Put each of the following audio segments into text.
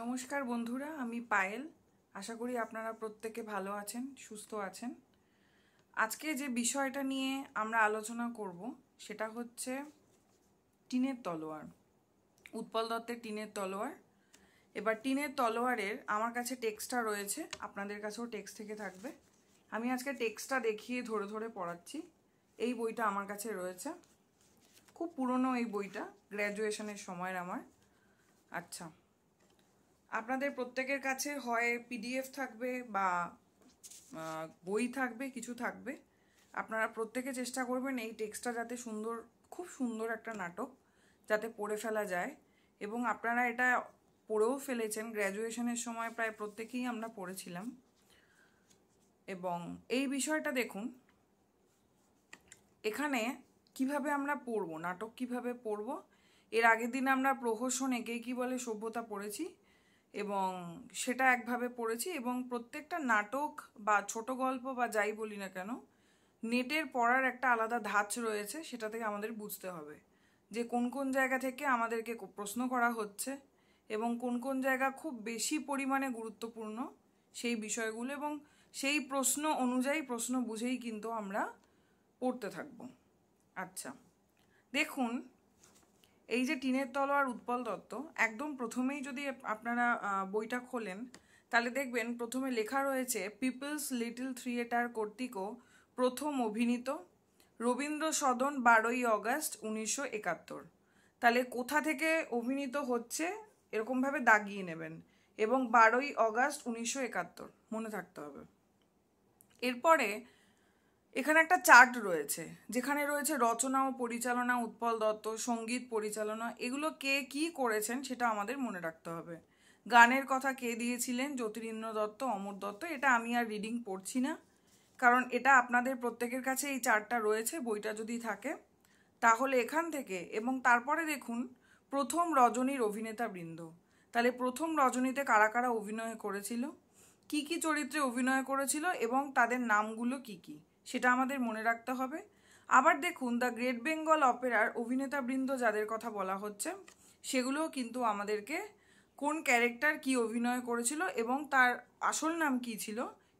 নমস্কার বন্ধুরা, আমি পায়েল। আশা করি আপনারা প্রত্যেকে ভালো আছেন, সুস্থ আছেন। আজকে যে বিষয়টা নিয়ে আমরা আলোচনা করব সেটা হচ্ছে টিনের তলোয়ার, উৎপল দত্তের টিনের তলোয়ার। এবার টিনের তলোয়ারের আমার কাছে টেক্সটটা রয়েছে, আপনাদের কাছেও টেক্সট থেকে থাকবে। আমি আজকে টেক্সটটা দেখিয়ে ধরে ধরে পড়াচ্ছি। এই বইটা আমার কাছে রয়েছে, খুব পুরনো এই বইটা, গ্র্যাজুয়েশনের সময়ের আমার। আচ্ছা, আপনাদের প্রত্যেকের কাছে হয় পিডিএফ থাকবে বা বই থাকবে, কিছু থাকবে। আপনারা প্রত্যেকে চেষ্টা করবেন এই টেক্সটটা যাতে সুন্দর, খুব সুন্দর একটা নাটক যাতে পড়ে ফেলা যায়। এবং আপনারা এটা পড়েও ফেলেছেন, গ্র্যাজুয়েশনের সময় প্রায় প্রত্যেকেই আমরা পড়েছিলাম। এবং এই বিষয়টা দেখুন, এখানে কিভাবে আমরা পড়বো, নাটক কিভাবে পড়বো। এর আগের দিন আমরা প্রহসন একে কি বলে সভ্যতা পড়েছি এবং সেটা একভাবে পড়েছি। এবং প্রত্যেকটা নাটক বা ছোট গল্প বা যাই বলি না কেন, নেটের পড়ার একটা আলাদা ধাঁচ রয়েছে, সেটা থেকে আমাদের বুঝতে হবে যে কোন কোন জায়গা থেকে আমাদেরকে প্রশ্ন করা হচ্ছে এবং কোন কোন জায়গা খুব বেশি পরিমাণে গুরুত্বপূর্ণ সেই বিষয়গুলো, এবং সেই প্রশ্ন অনুযায়ী, প্রশ্ন বুঝেই কিন্তু আমরা পড়তে থাকব। আচ্ছা, দেখুন, এই যে টিনের তলোয়ার উৎপল দত্ত, একদম প্রথমেই যদি আপনারা বইটা খোলেন তাহলে দেখবেন প্রথমে লেখা রয়েছে পিপলস লিটল থিয়েটার কর্তৃক প্রথম অভিনীত, রবীন্দ্র সদন 12ই অগাস্ট 1971। তাহলে কোথা থেকে অভিনীত হচ্ছে এরকমভাবে দাগিয়ে নেবেন, এবং 12ই অগাস্ট 1971 মনে থাকতে হবে। এরপরে এখানে একটা চার্ট রয়েছে যেখানে রয়েছে রচনা ও পরিচালনা উৎপল দত্ত, সঙ্গীত পরিচালনা, এগুলো কে কি করেছেন সেটা আমাদের মনে রাখতে হবে। গানের কথা কে দিয়েছিলেন, জ্যোতিরিন্দ্র দত্ত, অমর দত্ত। এটা আমি আর রিডিং পড়ছি না, কারণ এটা আপনাদের প্রত্যেকের কাছে এই চার্টটা রয়েছে, বইটা যদি থাকে তাহলে এখান থেকে। এবং তারপরে দেখুন প্রথম রজনীর অভিনেতা বৃন্দ। তাহলে প্রথম রজনীতে কারা কারা অভিনয় করেছিল, কি কি চরিত্রে অভিনয় করেছিল এবং তাদের নামগুলো কি কি, সেটা আমাদের মনে রাখতে হবে। আবার দেখুন দ্য গ্রেট বেঙ্গল অপেরার অভিনেতাবৃন্দ যাদের কথা বলা হচ্ছে সেগুলোও কিন্তু আমাদেরকে, কোন ক্যারেক্টার কি অভিনয় করেছিল এবং তার আসল নাম কি ছিল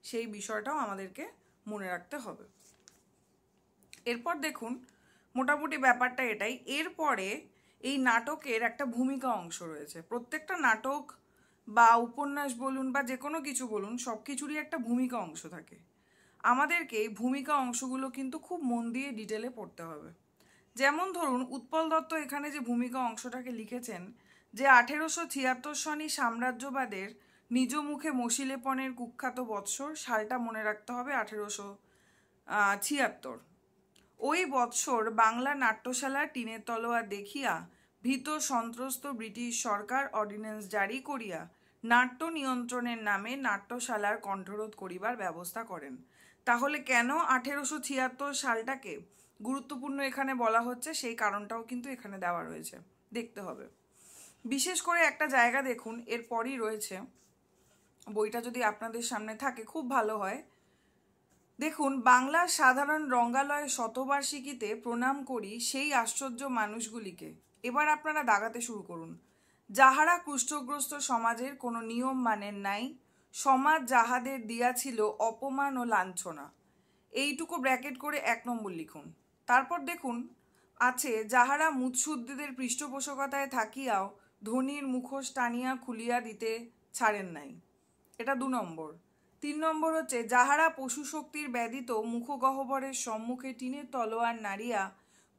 সেই বিষয়টাও আমাদেরকে মনে রাখতে হবে। এরপর দেখুন মোটামুটি ব্যাপারটা এটাই। এরপরে এই নাটকের একটা ভূমিকা অংশ রয়েছে। প্রত্যেকটা নাটক বা উপন্যাস বলুন বা যে কোনো কিছু বলুন, সব কিছুরই একটা ভূমিকা অংশ থাকে। আমাদেরকে এই ভূমিকা অংশগুলো কিন্তু খুব মন দিয়ে ডিটেলে পড়তে হবে। যেমন ধরুন উৎপল দত্ত এখানে যে ভূমিকা অংশটাকে লিখেছেন, যে 1876 সনই সাম্রাজ্যবাদের নিজ মুখে মশিলেপনের কুখ্যাত বৎসর, সালটা মনে রাখতে হবে 1876। ওই বৎসর বাংলা নাট্যশালা টিনের তলোয়ার দেখিয়া ভীত সন্ত্রস্ত ব্রিটিশ সরকার অর্ডিন্যান্স জারি করিয়া নাট্য নিয়ন্ত্রণের নামে নাট্যশালার কণ্ঠরোধ করিবার ব্যবস্থা করেন। তাহলে কেন 1876 সালটাকে গুরুত্বপূর্ণ এখানে বলা হচ্ছে সেই কারণটাও কিন্তু এখানে দেওয়া রয়েছে, দেখতে হবে। বিশেষ করে একটা জায়গা দেখুন, এরপরই রয়েছে, বইটা যদি আপনাদের সামনে থাকে খুব ভালো হয়। দেখুন, বাংলার সাধারণ রঙ্গালয় শতবার্ষিকীতে প্রণাম করি সেই আশ্চর্য মানুষগুলিকে। এবার আপনারা দাগাতে শুরু করুন। যাহারা কুষ্ঠগ্রস্ত সমাজের কোনো নিয়ম মানেন নাই, সমাজ যাহাদের দিয়াছিল অপমান ও লাঞ্ছনা। এইটুকু ব্র্যাকেট করে 1 নম্বর লিখুন। তারপর দেখুন আছে, যাহারা মুৎসুদ্দিদের পৃষ্ঠপোষকতায় থাকিয়াও ধনীর মুখোশ টানিয়া খুলিয়া দিতে ছাড়েন নাই, এটা 2 নম্বর। 3 নম্বর হচ্ছে, যাহারা পশু শক্তির ব্যতীত মুখগহ্বরের সম্মুখে টিনের তলোয়ার নাড়িয়া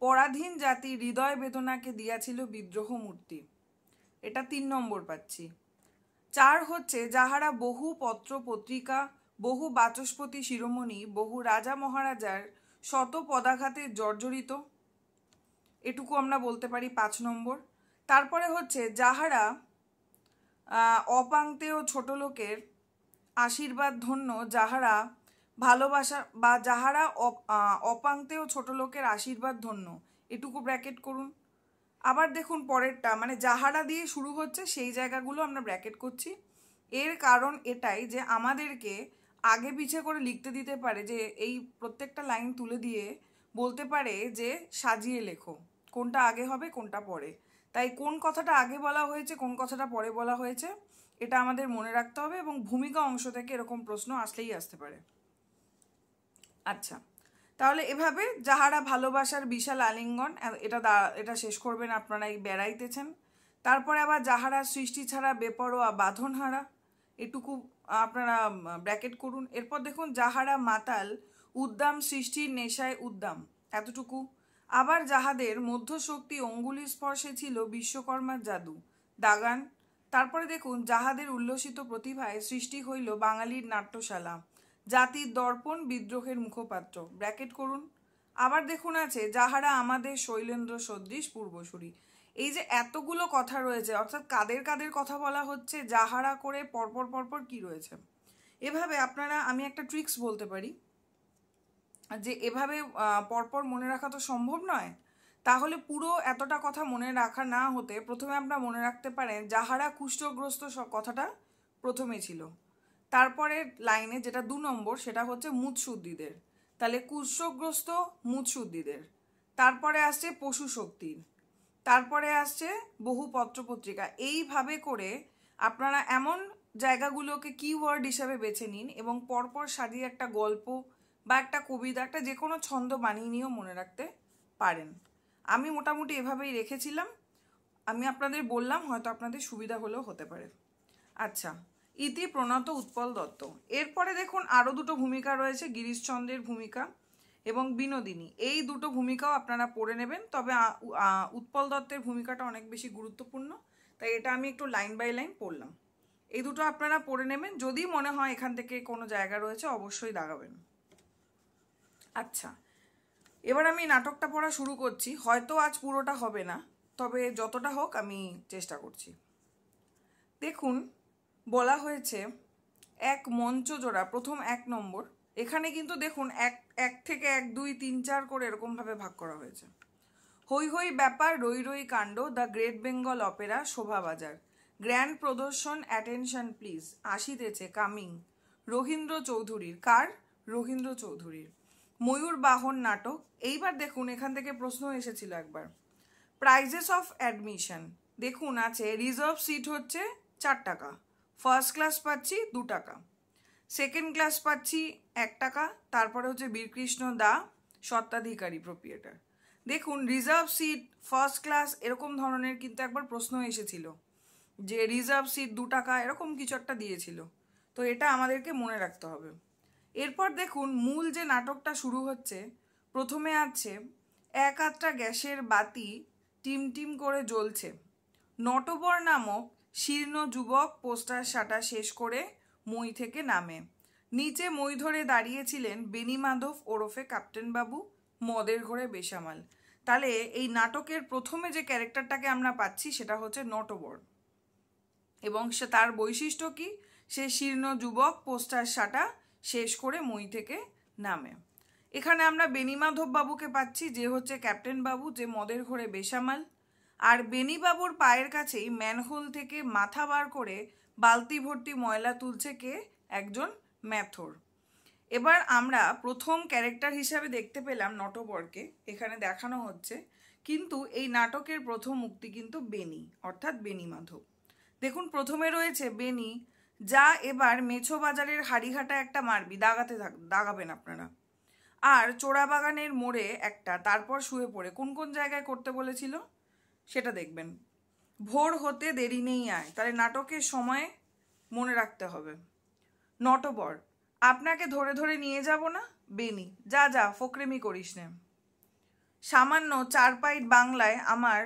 পরাধীন জাতির হৃদয় বেদনাকে দিয়াছিল বিদ্রোহ মূর্তি, এটা 3 নম্বর পাচ্ছি। 4 হচ্ছে, যাহারা বহু পত্র পত্রিকা, বহু বাচস্পতি শিরোমণি, বহু রাজা মহারাজার শত পদাঘাতে জর্জরিত, এটুকু আমরা বলতে পারি 5 নম্বর। তারপরে হচ্ছে, যাহারা অপাংতেয় ছোট লোকের আশীর্বাদ ধন্য, যাহারা ভালোবাসা বা যাহারা অপাংতেয় ছোট লোকের আশীর্বাদ ধন্য, এটুকু ব্র্যাকেট করুন। আবার দেখুন পরেরটা, মানে যাহারা দিয়ে শুরু হচ্ছে সেই জায়গাগুলো আমরা ব্র্যাকেট করছি। এর কারণ এটাই যে আমাদেরকে আগে পিছে করে লিখতে দিতে পারে, যে এই প্রত্যেকটা লাইন তুলে দিয়ে বলতে পারে যে সাজিয়ে লেখো, কোনটা আগে হবে কোনটা পরে। তাই কোন কথাটা আগে বলা হয়েছে কোন কথাটা পরে বলা হয়েছে এটা আমাদের মনে রাখতে হবে, এবং ভূমিকা অংশ থেকে এরকম প্রশ্ন আসলেই আসতে পারে। আচ্ছা, তাহলে এভাবে যাহারা ভালোবাসার বিশাল আলিঙ্গন, এটা শেষ করবেন আপনারা এই বেড়াইতেছেন। তারপরে আবার যাহারা সৃষ্টি ছাড়া বেপরোয়া বাঁধনহারা, এটুকু আপনারা ব্র্যাকেট করুন। এরপর দেখুন যাহারা মাতাল উদ্দাম সৃষ্টির নেশায় উদ্দাম, এতটুকু। আবার যাহাদের মধ্যশক্তি অঙ্গুলি স্পর্শে ছিল বিশ্বকর্মার জাদু, দাগান। তারপরে দেখুন যাহাদের উল্লসিত প্রতিভায় সৃষ্টি হইল বাঙালির নাট্যশালা, জাতির দর্পণ বিদ্রোহের মুখপাত্র, ব্র্যাকেট করুন। আবার দেখুন আছে যাহারা আমাদের শৈলেন্দ্র সদৃশ পূর্বসূরি। এই যে এতগুলো কথা রয়েছে, অর্থাৎ কাদের কাদের কথা বলা হচ্ছে, যাহারা করে পরপর পরপর কি রয়েছে। এভাবে আপনারা, আমি একটা ট্রিক্স বলতে পারি, যে এভাবে পরপর মনে রাখা তো সম্ভব নয়, তাহলে পুরো এতটা কথা মনে রাখা না হতে প্রথমে আপনারা মনে রাখতে পারেন যাহারা কুষ্ঠগ্রস্ত কথাটা প্রথমে ছিল, তারপরে লাইনে যেটা 2 নম্বর সেটা হচ্ছে মুৎসুদ্দিদের, তাহলে কুষ্ঠগ্রস্ত মুৎসুদ্দিদের। তারপরে আসছে পশু শক্তির, তারপরে আসছে বহু পত্রপত্রিকা। এইভাবে করে আপনারা এমন জায়গাগুলোকে কিওয়ার্ড হিসাবে বেছে নিন এবং পরপর সাজিয়ে একটা গল্প বা একটা কবিতা, একটা যে কোনো ছন্দ বানিয়ে নিয়েও মনে রাখতে পারেন। আমি মোটামুটি এভাবেই রেখেছিলাম, আমি আপনাদের বললাম, হয়তো আপনাদের সুবিধা হলেও হতে পারে। আচ্ছা, ইতি প্রণত উৎপল দত্ত। এরপরে দেখুন আরও 2টো ভূমিকা রয়েছে, গিরিশচন্দ্রের ভূমিকা এবং বিনোদিনী। এই 2টো ভূমিকাও আপনারা পড়ে নেবেন, তবে উৎপল দত্তের ভূমিকাটা অনেক বেশি গুরুত্বপূর্ণ, তাই এটা আমি একটু লাইন বাই লাইন পড়লাম। এই 2টো আপনারা পড়ে নেবেন, যদি মনে হয় এখান থেকে কোনো জায়গা রয়েছে অবশ্যই দাগাবেন। আচ্ছা, এবার আমি নাটকটা পড়া শুরু করছি। হয়তো আজ পুরোটা হবে না, তবে যতটা হোক আমি চেষ্টা করছি। দেখুন বলা হয়েছে এক মঞ্চজোড়া, প্রথম 1 নম্বর। এখানে কিন্তু দেখুন এক থেকে 1, 2, 3, 4 করে এরকমভাবে ভাগ করা হয়েছে। হই হই ব্যাপার রই রই কাণ্ড, the great Bengal Opera, Shobhabazar, grand প্রদর্শন, অ্যাটেনশন প্লিজ, আসিতেছে, কামিং, রবীন্দ্র চৌধুরীর। কার? রবীন্দ্র চৌধুরীর। ময়ূর বাহন নাটক। এইবার দেখুন এখান থেকে প্রশ্ন এসেছিল একবার, প্রাইজেস অফ অ্যাডমিশন। দেখুন আছে রিজার্ভ সিট হচ্ছে 4 টাকা, ফার্স্ট ক্লাস পাচ্ছি 2 টাকা, সেকেন্ড ক্লাস পাচ্ছি 1 টাকা, তারপরে হচ্ছে বীরকৃষ্ণ দা স্বত্বাধিকারী প্রোপ্রিয়েটার। দেখুন রিজার্ভ সিট, ফার্স্ট ক্লাস, এরকম ধরনের কিন্তু একবার প্রশ্ন এসেছিল যে রিজার্ভ সিট 2 টাকা, এরকম কিছু একটা দিয়েছিল, তো এটা আমাদেরকে মনে রাখতে হবে। এরপর দেখুন মূল যে নাটকটা শুরু হচ্ছে, প্রথমে আছে এক আধটা গ্যাসের বাতি টিমটিম করে জ্বলছে, নটবর নামক শীর্ণ যুবক পোস্টার সাটা শেষ করে মই থেকে নামে। নিচে মই ধরে দাঁড়িয়েছিলেন বেনিমাধব ওরফে ক্যাপ্টেন বাবু, মদের ঘরে বেসামাল। তাহলে এই নাটকের প্রথমে যে ক্যারেক্টারটাকে আমরা পাচ্ছি সেটা হচ্ছে নটবর, এবং সে তার বৈশিষ্ট্য কি, সে শীর্ণ যুবক পোস্টার সাটা শেষ করে মই থেকে নামে। এখানে আমরা বেনিমাধব বাবুকে পাচ্ছি, যে হচ্ছে ক্যাপ্টেন বাবু, যে মদের ঘরে বেসামাল। আর বেনিবাবুর পায়ের কাছেই ম্যানহোল থেকে মাথা বার করে বালতি ভর্তি ময়লা তুলছে কে? একজন ম্যাথর। এবার আমরা প্রথম ক্যারেক্টার হিসাবে দেখতে পেলাম নটবরকে, এখানে দেখানো হচ্ছে, কিন্তু এই নাটকের প্রথম মুক্তি কিন্তু বেনি, অর্থাৎ বেনিমাধব। দেখুন প্রথমে রয়েছে বেনি, যা এবার মেছো বাজারের হাড়িঘাটা একটা মারবি, দাগাবেন আপনারা। আর চোরাবাগানের মোড়ে একটা, তারপর শুয়ে পড়ে, কোন কোন জায়গায় করতে বলেছিল সেটা দেখবেন। ভোর হতে দেরি নেই আয়, তাহলে নাটকের সময় মনে রাখতে হবে। নটবর, আপনাকে ধরে ধরে নিয়ে যাব না? বেনি, যা যা ফোকরেমি করিস নে। সামান্য 4 পাইট বাংলায় আমার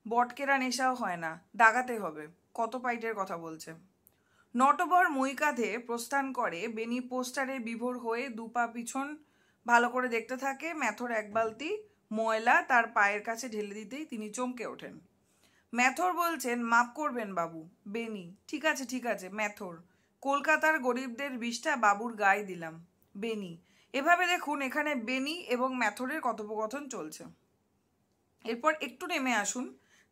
বটকেরা নেশাও হয় না, দাগাতে হবে। কত পাইটের কথা বলছে? নটবর মই কাঁধে প্রস্থান করে, বেনি পোস্টারে বিভোর হয়ে 2 পা পিছন ভালো করে দেখতে থাকে। ম্যাথর 1 বালতি ময়লা তার পায়ের কাছে ঢেলে দিতেই তিনি চমকে ওঠেন। ম্যাথর বলছেন, মাপ করবেন বাবু। বেনি, ঠিক আছে ঠিক আছে। ম্যাথর, কলকাতার গরিবদের বিষটা বাবুর গায়ে দিলাম। বেনি। এভাবে দেখুন এখানে বেনি এবং ম্যাথরের কথোপকথন চলছে। এরপর একটু নেমে আসুন,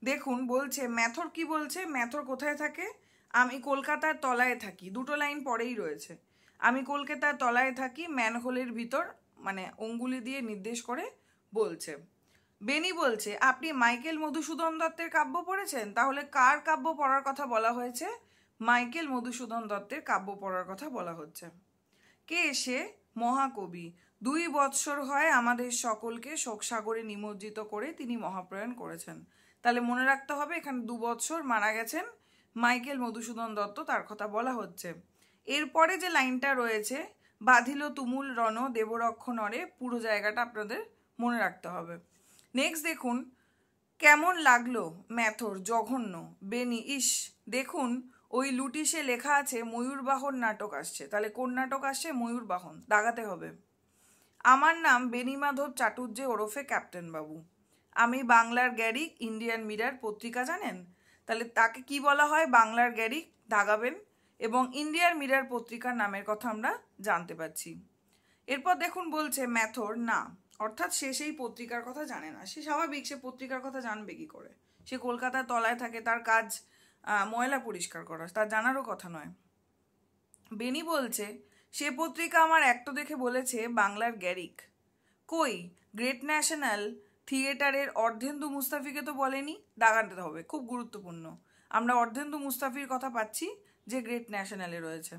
দেখুন বলছে ম্যাথর কি বলছে, ম্যাথর কোথায় থাকে? আমি কলকাতার তলায় থাকি, 2টো লাইন পরেই রয়েছে। আমি কলকাতার তলায় থাকি, ম্যানহোলের ভিতর, মানে অঙ্গুলি দিয়ে নির্দেশ করে বলছে। বেনি বলছে, আপনি মাইকেল মধুসূদন দত্তের কাব্য পড়েছেন? তাহলে কার কাব্য পড়ার কথা বলা হয়েছে? মাইকেল মধুসূদন দত্তের কাব্য পড়ার কথা বলা হচ্ছে। কে সে? মহাকবি। 2 বৎসর হয় আমাদের সকলকে শোকসাগরে নিমজ্জিত করে তিনি মহাপ্রয়াণ করেছেন। তাহলে মনে রাখতে হবে এখানে 2 বৎসর মারা গেছেন মাইকেল মধুসূদন দত্ত, তার কথা বলা হচ্ছে। এরপরে যে লাইনটা রয়েছে, বাঁধিল তুমুল রণ দেবরক্ষ নরে, পুরো জায়গাটা আপনাদের মনে রাখতে হবে। নেক্সট দেখুন, কেমন লাগলো ম্যাথর জঘন্য বেনি ইস। দেখুন ওই লুটিশে লেখা আছে ময়ূরবাহন নাটক আসছে। তাহলে কোন নাটক আসছে? ময়ূরবাহন, দাগাতে হবে। আমার নাম বেণীমাধব চাটুর্যে ওরফে ক্যাপ্টেন বাবু। আমি বাংলার গ্যারিক, ইন্ডিয়ান মিরার পত্রিকা জানেন? তাহলে তাকে কি বলা হয়? বাংলার গ্যারিক, দাগাবেন। এবং ইন্ডিয়ান মিরার পত্রিকার নামের কথা আমরা জানতে পারছি। এরপর দেখুন বলছে ম্যাথর না, অর্থাৎ সে সেই পত্রিকার কথা জানে না। সে স্বাভাবিক, সে পত্রিকার কথা জানবে কি করে? সে কলকাতার তলায় থাকে, তার কাজ ময়লা পরিষ্কার করা, তার জানারও কথা নয়। বেনি বলছে সে পত্রিকা আমার একটো দেখে বলেছে বাংলার গ্যারিক। কই, গ্রেট ন্যাশনাল থিয়েটারের অর্ধেন্দু মুস্তাফিকে তো বলেনি। দাগাতে হবে, খুব গুরুত্বপূর্ণ। আমরা অর্ধেন্দু মুস্তাফির কথা পাচ্ছি যে গ্রেট ন্যাশনালে রয়েছে।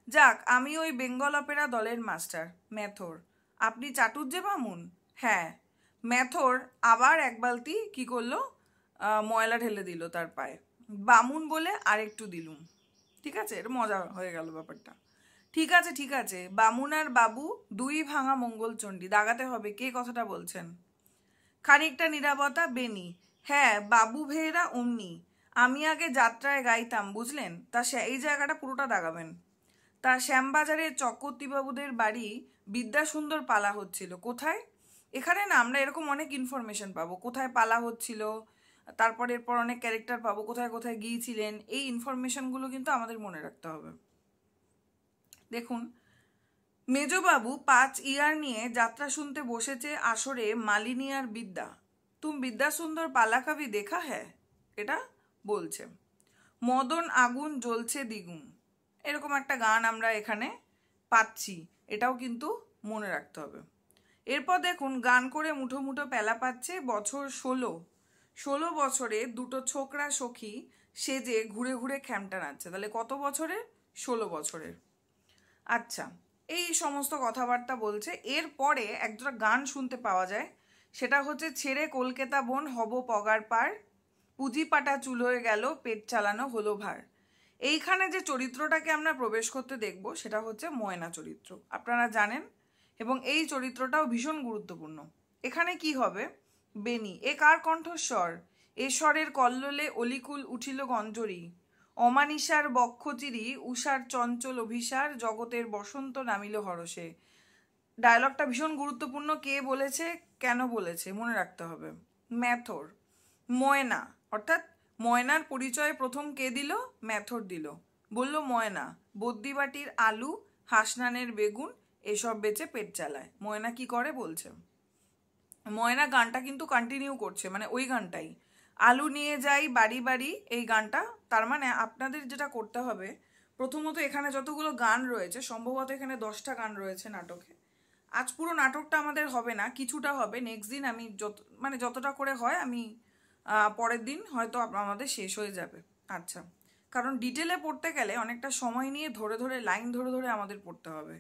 যাক, আমি ওই বেঙ্গল অপেরা দলের মাস্টার। ম্যাথর, আপনি চাটুর্যে বামুন? হ্যাঁ। ম্যাথর আবার এক বালতি কি করলো, ময়লা ঢেলে দিল তার পায়ে। বামুন বলে আরেকটু দিলুম। ঠিক আছে, এটা মজা হয়ে গেল ব্যাপারটা। ঠিক আছে ঠিক আছে, বামুন আর বাবু 2 ভাঙা মঙ্গলচণ্ডী। দাগাতে হবে কে কথাটা বলছেন। খানিকটা নিরাপত্তা। বেনি, হ্যাঁ বাবু ভেয়েরা অমনি। আমি আগে যাত্রায় গাইতাম, বুঝলেন? তা এই জায়গাটা পুরোটা দাগাবেন। তা শ্যামবাজারের চক্রবর্তীবাবুদের বাড়ি বিদ্যাসুন্দর পালা হচ্ছিল। কোথায়? এখানে না আমরা এরকম অনেক ইনফরমেশন পাবো, কোথায় পালা হচ্ছিল, তারপর এরপর অনেক ক্যারেক্টার পাবো, কোথায় কোথায় গিয়েছিলেন। এই ইনফরমেশনগুলো কিন্তু আমাদের মনে রাখতে হবে। দেখুন, মেজবাবু 5 ইয়ার নিয়ে যাত্রা শুনতে বসেছে আসরে মালিনী আর বিদ্যা। তুমি বিদ্যাসুন্দর পালা কবি দেখা হ্যাঁ, এটা বলছে। মদন আগুন জ্বলছে দ্বিগুণ, এরকম একটা গান আমরা এখানে পাচ্ছি, এটাও কিন্তু মনে রাখতে হবে। এরপর দেখুন, গান করে মুঠো মুঠো পেলা পাচ্ছে বছর 16 বছরে 2টো ছোকরা সখী সেজে ঘুরে ঘুরে খ্যামটা নাচছে। তাহলে কত বছরের? 16 বছরের। আচ্ছা, এই সমস্ত কথাবার্তা বলছে। এরপরে একটা গান শুনতে পাওয়া যায়, সেটা হচ্ছে ছেড়ে কলকাতা বন হব পগার পার, পুঁজি পাটা চুল হয়ে গেল পেট চালানো হলো ভার। এইখানে যে চরিত্রটাকে আমরা প্রবেশ করতে দেখব সেটা হচ্ছে ময়না চরিত্র, আপনারা জানেন। এবং এই চরিত্রটাও ভীষণ গুরুত্বপূর্ণ। এখানে কি হবে? বেনি, এ কার কণ্ঠস্বর? এ স্বরের কল্লোলে অলিকুল উঠিল গঞ্জরি, অমানিসার বক্ষচিরি উষার চঞ্চল অভিসার, জগতের বসন্ত নামিল হরষে। ডায়লগটা ভীষণ গুরুত্বপূর্ণ। কে বলেছে, কেন বলেছে, মনে রাখতে হবে। ম্যাথর, ময়না, অর্থাৎ ময়নার পরিচয় প্রথম কে দিল? ম্যাথর দিল। বলল ময়না বদ্যিবাটির আলু, হাসনানের বেগুন এসব বেচে পেট চালায়। ময়না কি করে বলছে। ময়না গানটা কিন্তু কন্টিনিউ করছে, মানে ওই গানটাই, আলু নিয়ে যাই বাড়ি বাড়ি, এই গানটা। তার মানে আপনাদের যেটা করতে হবে, প্রথমত এখানে যতগুলো গান রয়েছে, সম্ভবত এখানে 10টা গান রয়েছে নাটকে। আজ পুরো নাটকটা আমাদের হবে না, কিছুটা হবে। নেক্সট দিন আমি যতটা করে হয় আমি পরের দিন হয়তো আমাদের শেষ হয়ে যাবে। আচ্ছা, কারণ ডিটেলে পড়তে গেলে অনেকটা সময় নিয়ে ধরে ধরে লাইন ধরে ধরে আমাদের পড়তে হবে।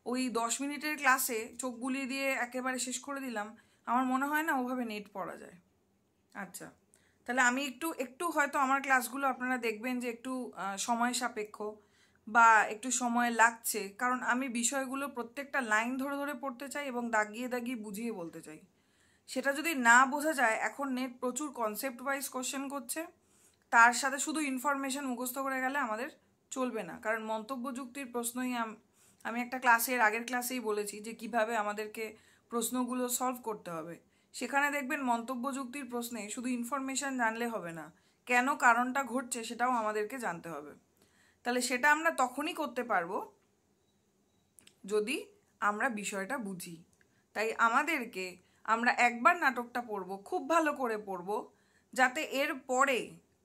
ওই 10 মিনিটের ক্লাসে চোখ বুলিয়ে দিয়ে একেবারে শেষ করে দিলাম, আমার মনে হয় না ওভাবে নেট পড়া যায়। আচ্ছা, তাহলে আমি একটু হয়তো আমার ক্লাসগুলো আপনারা দেখবেন যে একটু সময় সাপেক্ষ বা একটু সময় লাগছে, কারণ আমি বিষয়গুলো প্রত্যেকটা লাইন ধরে ধরে পড়তে চাই এবং দাগিয়ে দাগিয়ে বুঝিয়ে বলতে চাই। সেটা যদি না বোঝা যায়, এখন নেট প্রচুর কনসেপ্ট ওয়াইজ কোশ্চেন করছে, তার সাথে শুধু ইনফরমেশন মুখস্থ করে গেলে আমাদের চলবে না। কারণ মন্তব্য যুক্তির প্রশ্নই আমি একটা আগের ক্লাসেই বলেছি যে কিভাবে আমাদেরকে প্রশ্নগুলো সলভ করতে হবে। সেখানে দেখবেন মন্তব্য যুক্তির প্রশ্নে শুধু ইনফরমেশন জানলে হবে না, কেন কারণটা ঘটছে সেটাও আমাদেরকে জানতে হবে। তাহলে সেটা আমরা তখনই করতে পারবো যদি আমরা বিষয়টা বুঝি। তাই আমরা একবার নাটকটা পড়বো, খুব ভালো করে পড়বো, যাতে এর পরে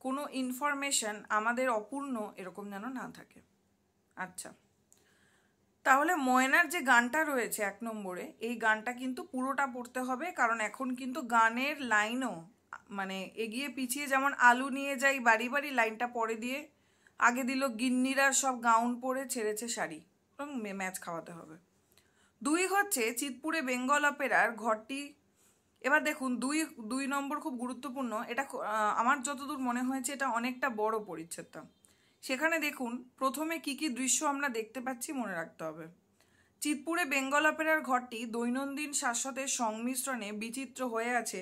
কোনো ইনফরমেশন আমাদের অপূর্ণ এরকম যেন না থাকে। আচ্ছা, তাহলে ময়নার যে গানটা রয়েছে 1 নম্বরে, এই গানটা কিন্তু পুরোটা পড়তে হবে, কারণ এখন কিন্তু গানের লাইনও মানে এগিয়ে পিছিয়ে, যেমন আলু নিয়ে যাই বাড়ি বাড়ি লাইনটা পরে দিয়ে আগে দিল গিন্নিরা সব গাউন পরে ছেড়েছে শাড়ি, এবং ম্যাচ খাওয়াতে হবে। 2 হচ্ছে চিতপুরে বেঙ্গল অপেরার ঘরটি। এবার দেখুন 2 নম্বর খুব গুরুত্বপূর্ণ, এটা আমার যতদূর মনে হয়েছে এটা অনেকটা বড় পরিচ্ছেদটা। সেখানে দেখুন প্রথমে কি কি দৃশ্য আমরা দেখতে পাচ্ছি মনে রাখতে হবে। চিতপুরে বেঙ্গল অপেরার ঘরটি দৈনন্দিন শাশ্বতের সংমিশ্রণে বিচিত্র হয়ে আছে।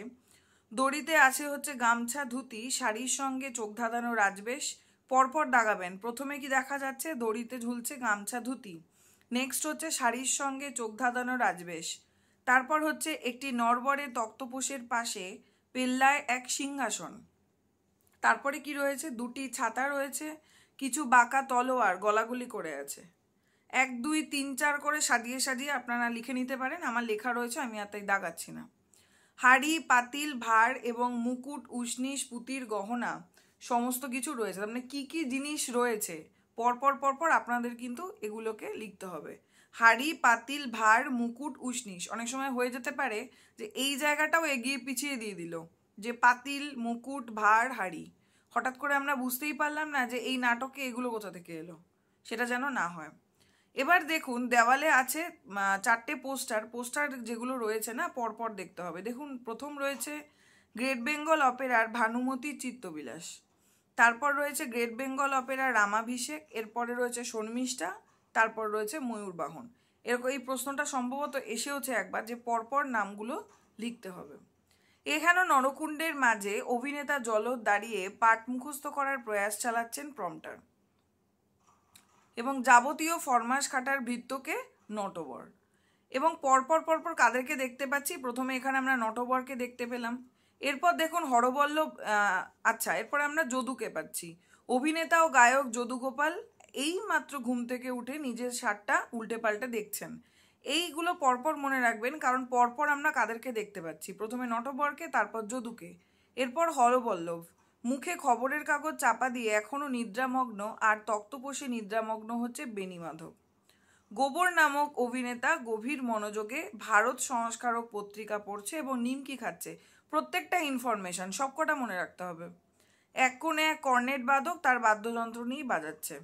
দড়িতে আছে হচ্ছে গামছা, ধুতি, শাড়ির সঙ্গে চোখ ধাঁধানো রাজবেশ। পরপর দাগাবেন, প্রথমে কি দেখা যাচ্ছে, দড়িতে ঝুলছে গামছা, ধুতি। নেক্সট হচ্ছে শাড়ির সঙ্গে চোখ ধাঁধানো রাজবেশ। তারপর হচ্ছে একটি নরবরের তক্তপোষের পাশে পেল্লায় এক সিংহাসন। তারপরে কি রয়েছে, 2টি ছাতা রয়েছে, কিছু বাঁকা তলোয়ার গলাগুলি করে আছে। 1 2 3 4 করে সাজিয়ে সাজিয়ে আপনারা লিখে নিতে পারেন, আমার লেখা রয়েছে, আমি আর তাই দাগাচ্ছি না। হাড়ি, পাতিল, ভাঁড় এবং মুকুট, উষ্ণিস, পুঁতির গহনা সমস্ত কিছু রয়েছে। মানে কি কি জিনিস রয়েছে পরপর পরপর আপনাদের কিন্তু এগুলোকে লিখতে হবে। হাড়ি, পাতিল, ভাঁড়, মুকুট, উষ্ণিস। অনেক সময় হয়ে যেতে পারে যে এই জায়গাটাও এগিয়ে পিছিয়ে দিয়ে দিল, যে পাতিল, মুকুট, ভাঁড়, হাড়ি। হঠাৎ করে আমরা বুঝতেই পারলাম না যে এই নাটকে এগুলো কোথা থেকে এলো, সেটা যেন না হয়। এবার দেখুন দেওয়ালে আছে 4টে পোস্টার যেগুলো রয়েছে না পরপর দেখতে হবে। দেখুন প্রথম রয়েছে গ্রেট বেঙ্গল অপেরার ভানুমতির চিত্তবিলাস, তারপর রয়েছে গ্রেট বেঙ্গল অপেরার রামাভিষেক, এরপরে রয়েছে শর্মিষ্ঠা, তারপর রয়েছে ময়ূরবাহন। এরকম এই প্রশ্নটা সম্ভবত এসেওছে একবার, যে পরপর নামগুলো লিখতে হবে। এখানে নরকুণ্ডের মাঝে অভিনেতা জলদ দাঁড়িয়ে পাঠ মুখস্থ করার প্রয়াস চালাচ্ছেন প্রম্পটার, এবং যাবতীয় ফরমাস খাটার ভৃত্যকে নটবর। এবং পরপর পরপর কাদেরকে দেখতে পাচ্ছি, প্রথমে এখানে আমরা নটবরকে দেখতে পেলাম, এরপর দেখুন হরবল্লভ, আচ্ছা এরপর আমরা যদুকে পাচ্ছি। অভিনেতা ও গায়ক যদু গোপাল এই মাত্র ঘুম থেকে উঠে নিজের শার্টটা উল্টে পাল্টে দেখছেন। এইগুলো পরপর মনে রাখবেন, কারণ পরপর আমরা কাদেরকে দেখতে পাচ্ছি, প্রথমে নটবরকে, তারপর যদুকে, এরপর হরবল্লভ মুখে খবরের কাগজ চাপা দিয়ে এখনো নিদ্রামগ্ন, আর তক্তপোষে নিদ্রামগ্ন হচ্ছে বেণীমাধব। গোবর নামক অভিনেতা গভীর মনোযোগে ভারত সংস্কারক পত্রিকা পড়ছে এবং নিমকি খাচ্ছে। প্রত্যেকটা ইনফরমেশন সবকটা মনে রাখতে হবে। এক কোণে এক কর্নেট বাদক তার বাদ্যযন্ত্র নিয়েই বাজাচ্ছে।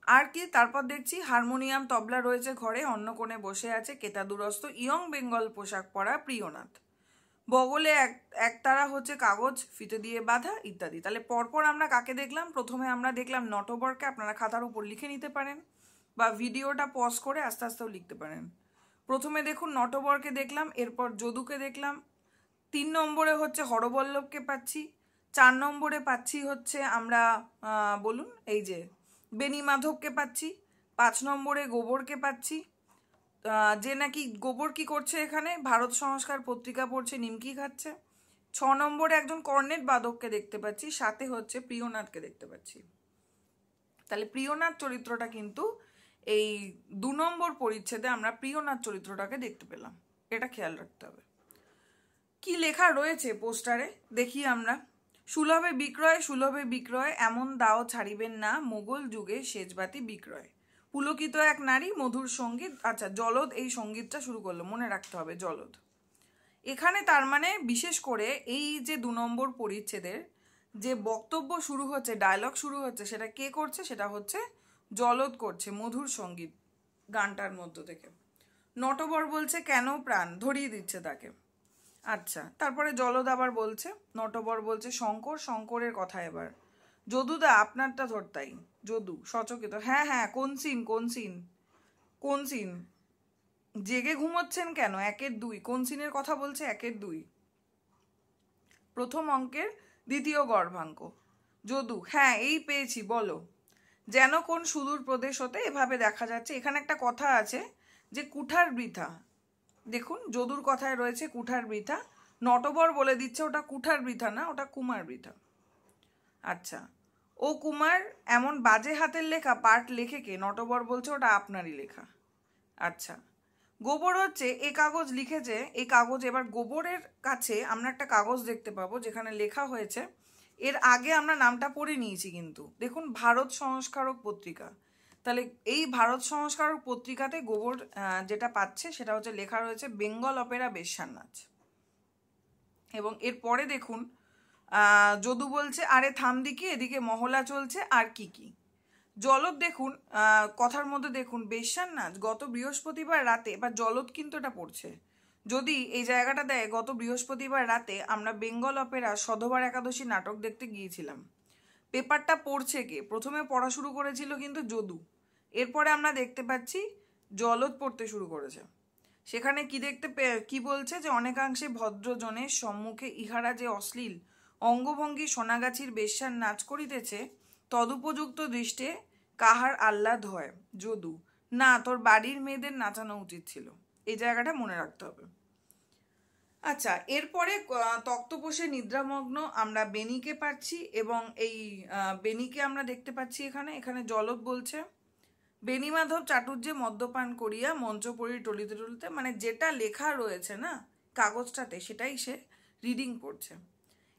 আর কি, তারপর দেখছি হারমোনিয়াম, তবলা রয়েছে ঘরে, অন্য কোণে বসে আছে কেতাদুরস্ত ইয়ং বেঙ্গল পোশাক পরা প্রিয়নাথ। বগলে একতারা হচ্ছে কাগজ ফিতে দিয়ে বাঁধা ইত্যাদি। তাহলে পরপর আমরা কাকে দেখলাম, প্রথমে আমরা দেখলাম নটবরকে, আপনারা খাতার উপর লিখে নিতে পারেন বা ভিডিওটা পজ করে আস্তে আস্তেও লিখতে পারেন। প্রথমে দেখুন নটবরকে দেখলাম, এরপর যদুকে দেখলাম, 3 নম্বরে হচ্ছে হরবল্লভকে পাচ্ছি, 4 নম্বরে পাচ্ছি হচ্ছে আমরা বলুন এই যে বেণীমাধবকে পাচ্ছি, 5 নম্বরে গোবরকে পাচ্ছি, যে নাকি গোবর কি করছে এখানে, ভারত সংস্কার পত্রিকা পড়ছে, নিমকি খাচ্ছে। 6 নম্বরে একজন কর্নেট বাদককে দেখতে পাচ্ছি, সাথে হচ্ছে প্রিয়নাথকে দেখতে পাচ্ছি। তাহলে প্রিয়নাথ চরিত্রটা কিন্তু এই 2 নম্বর পরিচ্ছেদে আমরা প্রিয়নাথ চরিত্রটাকে দেখতে পেলাম, এটা খেয়াল রাখতে হবে। কি লেখা রয়েছে পোস্টারে দেখি আমরা। সুলভে বিক্রয় এমন দাও ছাড়িবেন না, মোগল যুগে সেজবাতি বিক্রয়। পুলকিত এক নারী, মধুর সঙ্গীত। আচ্ছা জলদ এই সঙ্গীতটা শুরু করলো, মনে রাখতে হবে জলদ। এখানে তার মানে বিশেষ করে এই যে 2 নম্বর পরিচ্ছেদের যে বক্তব্য শুরু হচ্ছে, ডায়লগ শুরু হচ্ছে, সেটা কে করছে, সেটা হচ্ছে জলদ করছে, মধুর সঙ্গীত গানটার মধ্য থেকে। নটবর বলছে কেন প্রাণ, ধরিয়ে দিচ্ছে তাকে। আচ্ছা তারপরে জলদ আবার বলছে, নটবর বলছে শঙ্করের কথা এবার। যদুদা আপনারটা ধরতাই, যদু সচকিত, হ্যাঁ কোন সিন জেগে ঘুমোচ্ছেন কেন, 1-এর 2 কোন সিনের কথা বলছে, 1-এর 2 প্রথম অঙ্কের 2য় গর্ভাঙ্ক। যদু হ্যাঁ এই পেয়েছি বলো। যেন কোন সুদূর প্রদেশ হতে এভাবে দেখা যাচ্ছে। এখানে একটা কথা আছে যে কুঠার বৃথা, দেখুন যদুর কথায় রয়েছে কুঠার বৃথা, নটবর বলে দিচ্ছে ওটা কুঠার বৃথা না, ওটা কুমার বৃথা। আচ্ছা ও কুমার এমন বাজে হাতের লেখা পাঠ লেখে কে, নটবর বলছে ওটা আপনারই লেখা। আচ্ছা গোবর হচ্ছে এ কাগজ লিখেছে, এই কাগজ, এবার গোবরের কাছে আমরা একটা কাগজ দেখতে পাবো যেখানে লেখা হয়েছে, এর আগে আমরা নামটা পড়ে নিয়েছি কিন্তু দেখুন ভারত সংস্কারক পত্রিকা। তাহলে এই ভারত সংস্কারক পত্রিকাতে গোবর যেটা পাচ্ছে সেটা হচ্ছে লেখা রয়েছে বেঙ্গল অপেরা বেশ্যার নাচ। এবং এরপরে দেখুন যদু বলছে আরে থাম দিকি, এদিকে মহলা চলছে আর কি কি। জলদ দেখুন, কথার মধ্যে দেখুন বেশ্যার নাচ গত বৃহস্পতিবার রাতে, বা জলদ কিন্তু এটা পড়ছে, যদি এই জায়গাটা দেয় গত বৃহস্পতিবার রাতে আমরা বেঙ্গল অপেরা সধবার একাদশী নাটক দেখতে গিয়েছিলাম। পেপারটা পড়ছে কে? প্রথমে পড়া শুরু করেছিল কিন্তু যদু, এরপরে আমরা দেখতে পাচ্ছি জলদ পড়তে শুরু করেছে। সেখানে কি কি বলছে যে অনেকাংশে ভদ্রজনের সম্মুখে ইহারা যে অশ্লীল অঙ্গভঙ্গি সোনাগাছির বেশ্যার নাচ করিতেছে, তদুপযুক্ত দৃষ্টে কাহার আহ্লাদ হয়। যদু: না, তোর বাড়ির মেয়েদের নাচানো উচিত ছিল। এই জায়গাটা মনে রাখতে হবে। আচ্ছা, এরপরে তক্তপোষে নিদ্রামগ্ন আমরা বেনিকে পাচ্ছি, এবং এই বেনিকে আমরা দেখতে পাচ্ছি এখানে জলদ বলছে, বেণীমাধব চাটুর্যে মদ্যপান করিয়া মঞ্চপরি টলিতে টলিতে, মানে যেটা লেখা রয়েছে না কাগজটাতে সেটাই সে রিডিং করছে।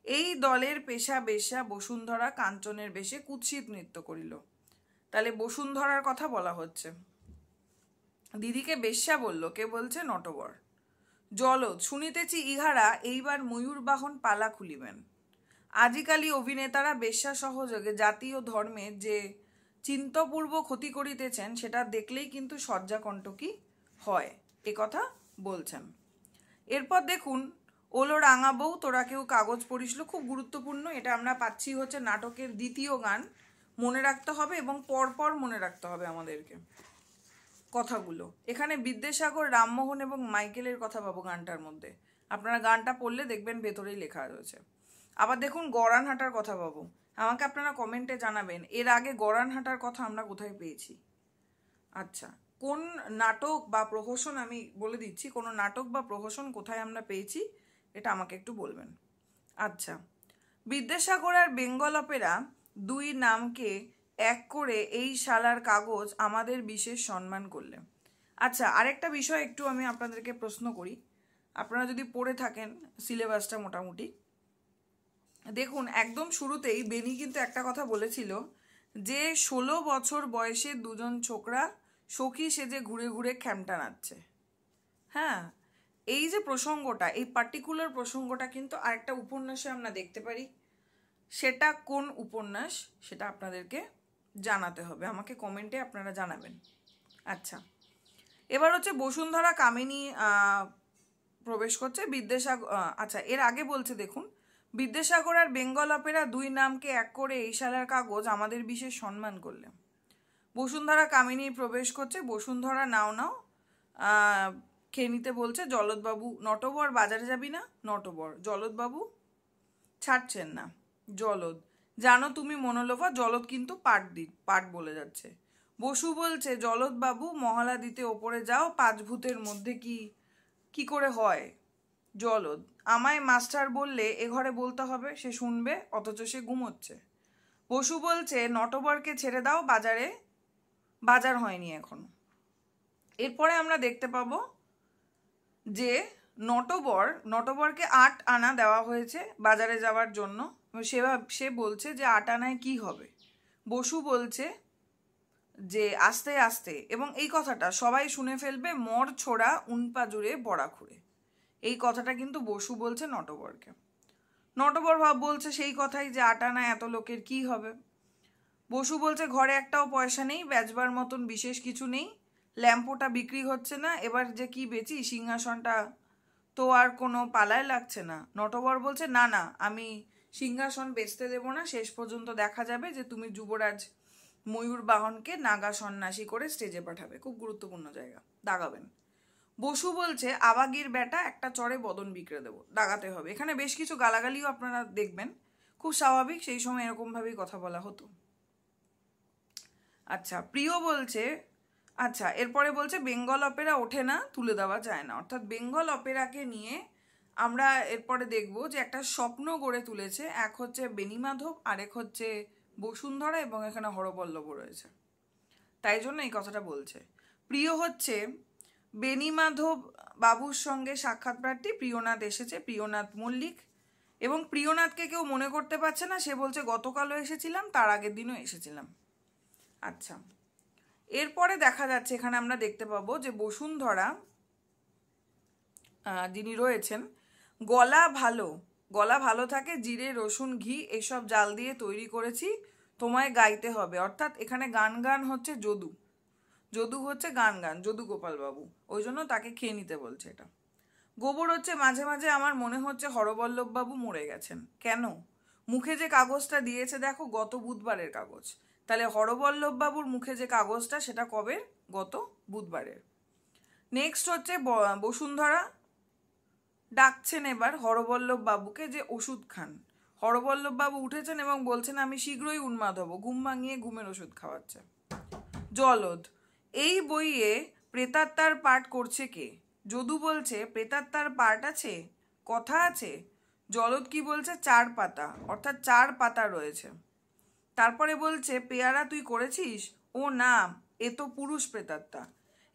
এই দলের পেশা বেশ্যা বসুন্ধরা কাঞ্চনের বেশে কুৎসিত নৃত্য করিল। তাহলে বসুন্ধরার কথা বলা হচ্ছে। দিদিকে বেশ্যা বলল, কে বলছে? নটবর। জলদ: শুনিতেছি ইহারা এইবার ময়ূরবাহন পালা খুলিবেন। আজিকালি অভিনেতারা বেশ্যা সহযোগে জাতীয় ধর্মের যে চিন্তপূর্ব ক্ষতি করিতেছেন সেটা দেখলেই কিন্তু শয্যাকণ্টকী হয়, এ কথা বলছেন। এরপর দেখুন, ওলো রাঙা বউ তোরা কেউ কাগজ পড়িসল, খুব গুরুত্বপূর্ণ। এটা আমরা পাচ্ছি হচ্ছে নাটকের দ্বিতীয় গান। মনে রাখতে হবে এবং পরপর মনে রাখতে হবে আমাদেরকে কথাগুলো। এখানে বিদ্যাসাগর, রামমোহন এবং মাইকেলের কথা পাবো গানটার মধ্যে। আপনারা গানটা পড়লে দেখবেন ভেতরেই লেখা রয়েছে। আবার দেখুন গড়ানহাটার কথা পাবো। আমাকে আপনারা কমেন্টে জানাবেন এর আগে গড়ানহাটার কথা আমরা কোথায় পেয়েছি। আচ্ছা, কোন নাটক বা প্রহসন, আমি বলে দিচ্ছি কোন নাটক বা প্রহসন কোথায় আমরা পেয়েছি এটা আমাকে একটু বলবেন। আচ্ছা, বিদ্যাসাগর আর বেঙ্গল অপেরা দুই নামকে এক করে এই শালার কাগজ আমাদের বিশেষ সম্মান করলে। আচ্ছা, আরেকটা বিষয় একটু আমি আপনাদেরকে প্রশ্ন করি, আপনারা যদি পড়ে থাকেন সিলেবাসটা মোটামুটি দেখুন, একদম শুরুতেই বেনি কিন্তু একটা কথা বলেছিল যে 16 বছর বয়সে দুজন ছোকরা সখী সেজে ঘুরে ঘুরে খ্যামটা নাচছে। হ্যাঁ, এই যে প্রসঙ্গটা, এই পার্টিকুলার প্রসঙ্গটা কিন্তু আরেকটা উপন্যাসে আমরা দেখতে পারি। সেটা কোন উপন্যাস সেটা আপনাদেরকে জানাতে হবে, আমাকে কমেন্টে আপনারা জানাবেন। আচ্ছা, এবার হচ্ছে বসুন্ধরা কামিনী প্রবেশ করছে। বিদ্যাসাগর, আচ্ছা এর আগে বলছে দেখুন, বিদ্যাসাগর আর বেঙ্গল অপেরা দুই নামকে এক করে এই শালার কাগজ আমাদের বিশেষ সম্মান করলে। বসুন্ধরা কামিনী প্রবেশ করছে। বসুন্ধরা নাও নাও খেয়ে নিতে বলছে। জলদবাবু: নটবর বাজারে যাবি না? নটবর: জলদবাবু ছাড়ছেন না। জলদ: জানো তুমি মনোলোভা। জলদ কিন্তু পাট বলে যাচ্ছে। বসু বলছে, জলদবাবু মহলা দিতে ওপরে যাও, 5 ভূতের মধ্যে কি করে হয়? জলদ: আমায় মাস্টার বললে এ ঘরে বলতে হবে, সে শুনবে, অথচ সে ঘুমোচ্ছে। বসু বলছে, নটবরকে ছেড়ে দাও, বাজার হয়নি এখনো। এরপরে আমরা দেখতে পাবো যে নটবরকে 8 আনা দেওয়া হয়েছে বাজারে যাওয়ার জন্য। সে বলছে যে 8 আনায় কি হবে? বসু বলছে যে আস্তে আস্তে, এবং এই কথাটা সবাই শুনে ফেলবে, মর ছোড়া উনপা জুড়ে বড়া খুঁড়ে। এই কথাটা কিন্তু বসু বলছে নটবরকে। নটবর বলছে সেই কথাই যে 8 আনা এত লোকের কি হবে? বসু বলছে ঘরে একটাও পয়সা নেই, বেচবার মতন বিশেষ কিছু নেই, ল্যাম্পোটা বিক্রি হচ্ছে না, এবার যে কি বেচি, সিংহাসনটা তো আর কোনো পালায় লাগছে না। নটবর বলছে, না না, আমি সিংহাসন বেচতে দেবো না, শেষ পর্যন্ত দেখা যাবে যে তুমি যুবরাজ ময়ূরবাহনকে নাগা সন্ন্যাসী করে স্টেজে পাঠাবে। খুব গুরুত্বপূর্ণ জায়গা, দাগাবেন। বসু বলছে, আবাগির বেটা, একটা চড়ে বদন বিক্রে দেবো, দাগাতে হবে। এখানে বেশ কিছু গালাগালিও আপনারা দেখবেন, খুব স্বাভাবিক, সেই সময় এরকমভাবেই কথা বলা হতো। আচ্ছা, প্রিয় বলছে, আচ্ছা এরপরে বলছে বেঙ্গল অপেরা ওঠে না, তুলে দেওয়া যায় না। অর্থাৎ বেঙ্গল অপেরাকে নিয়ে আমরা এরপরে দেখব যে একটা স্বপ্ন গড়ে তুলেছে। এক হচ্ছে বেণীমাধব, আরেক হচ্ছে বসুন্ধরা, এবং এখানে হরপল্লব রয়েছে, তাই জন্য এই কথাটা বলছে। প্রিয় হচ্ছে বেণীমাধব বাবুর সঙ্গে সাক্ষাৎ প্রার্থী প্রিয়নাথ এসেছে, প্রিয়নাথ মল্লিক, এবং প্রিয়নাথকে কেউ মনে করতে পারছে না। সে বলছে গতকালও এসেছিলাম, তার আগের দিনও এসেছিলাম। আচ্ছা, এরপরে দেখা যাচ্ছে এখানে আমরা দেখতে পাবো যে বসুন্ধরা যিনি রয়েছেন, গলা ভালো থাকে, জিরে রসুন ঘি এসব জাল দিয়ে তৈরি করেছি, তোমায় গাইতে হবে, অর্থাৎ এখানে গান গান হচ্ছে যদু, যদু হচ্ছে গান গান, যদু গোপাল বাবু, ওই জন্য তাকে খেয়ে নিতে বলছে এটা। গোবর হচ্ছে মাঝে মাঝে আমার মনে হচ্ছে হরবল্লভ বাবু মরে গেছেন। কেন? মুখে যে কাগজটা দিয়েছে দেখো, গত বুধবারের কাগজ, তাহলে হরবল্লভ বাবুর মুখে যে কাগজটা সেটা কবে? গত বুধবারের। নেক্সট হচ্ছে বসুন্ধরা ডাকছেন এবার হরবল্লভ বাবুকে যে ওষুধ খান। হরবল্লভ বাবু উঠেছেন এবং বলছেন আমি শীঘ্রই উন্মাদ হব, ঘুম ভাঙিয়ে ঘুমের ওষুধ খাওয়াচ্ছে। জলদ, এই বইয়ে প্রেতাত্মার পাঠ করছে কে? যদু বলছে প্রেতাত্মার পাঠ আছে, কথা আছে। জলদ কি বলছে? 4 পাতা, অর্থাৎ 4 পাতা রয়েছে। তারপরে বলছে পেয়ারা তুই করেছিস? ও না, এ তো পুরুষ প্রেতাত্মা।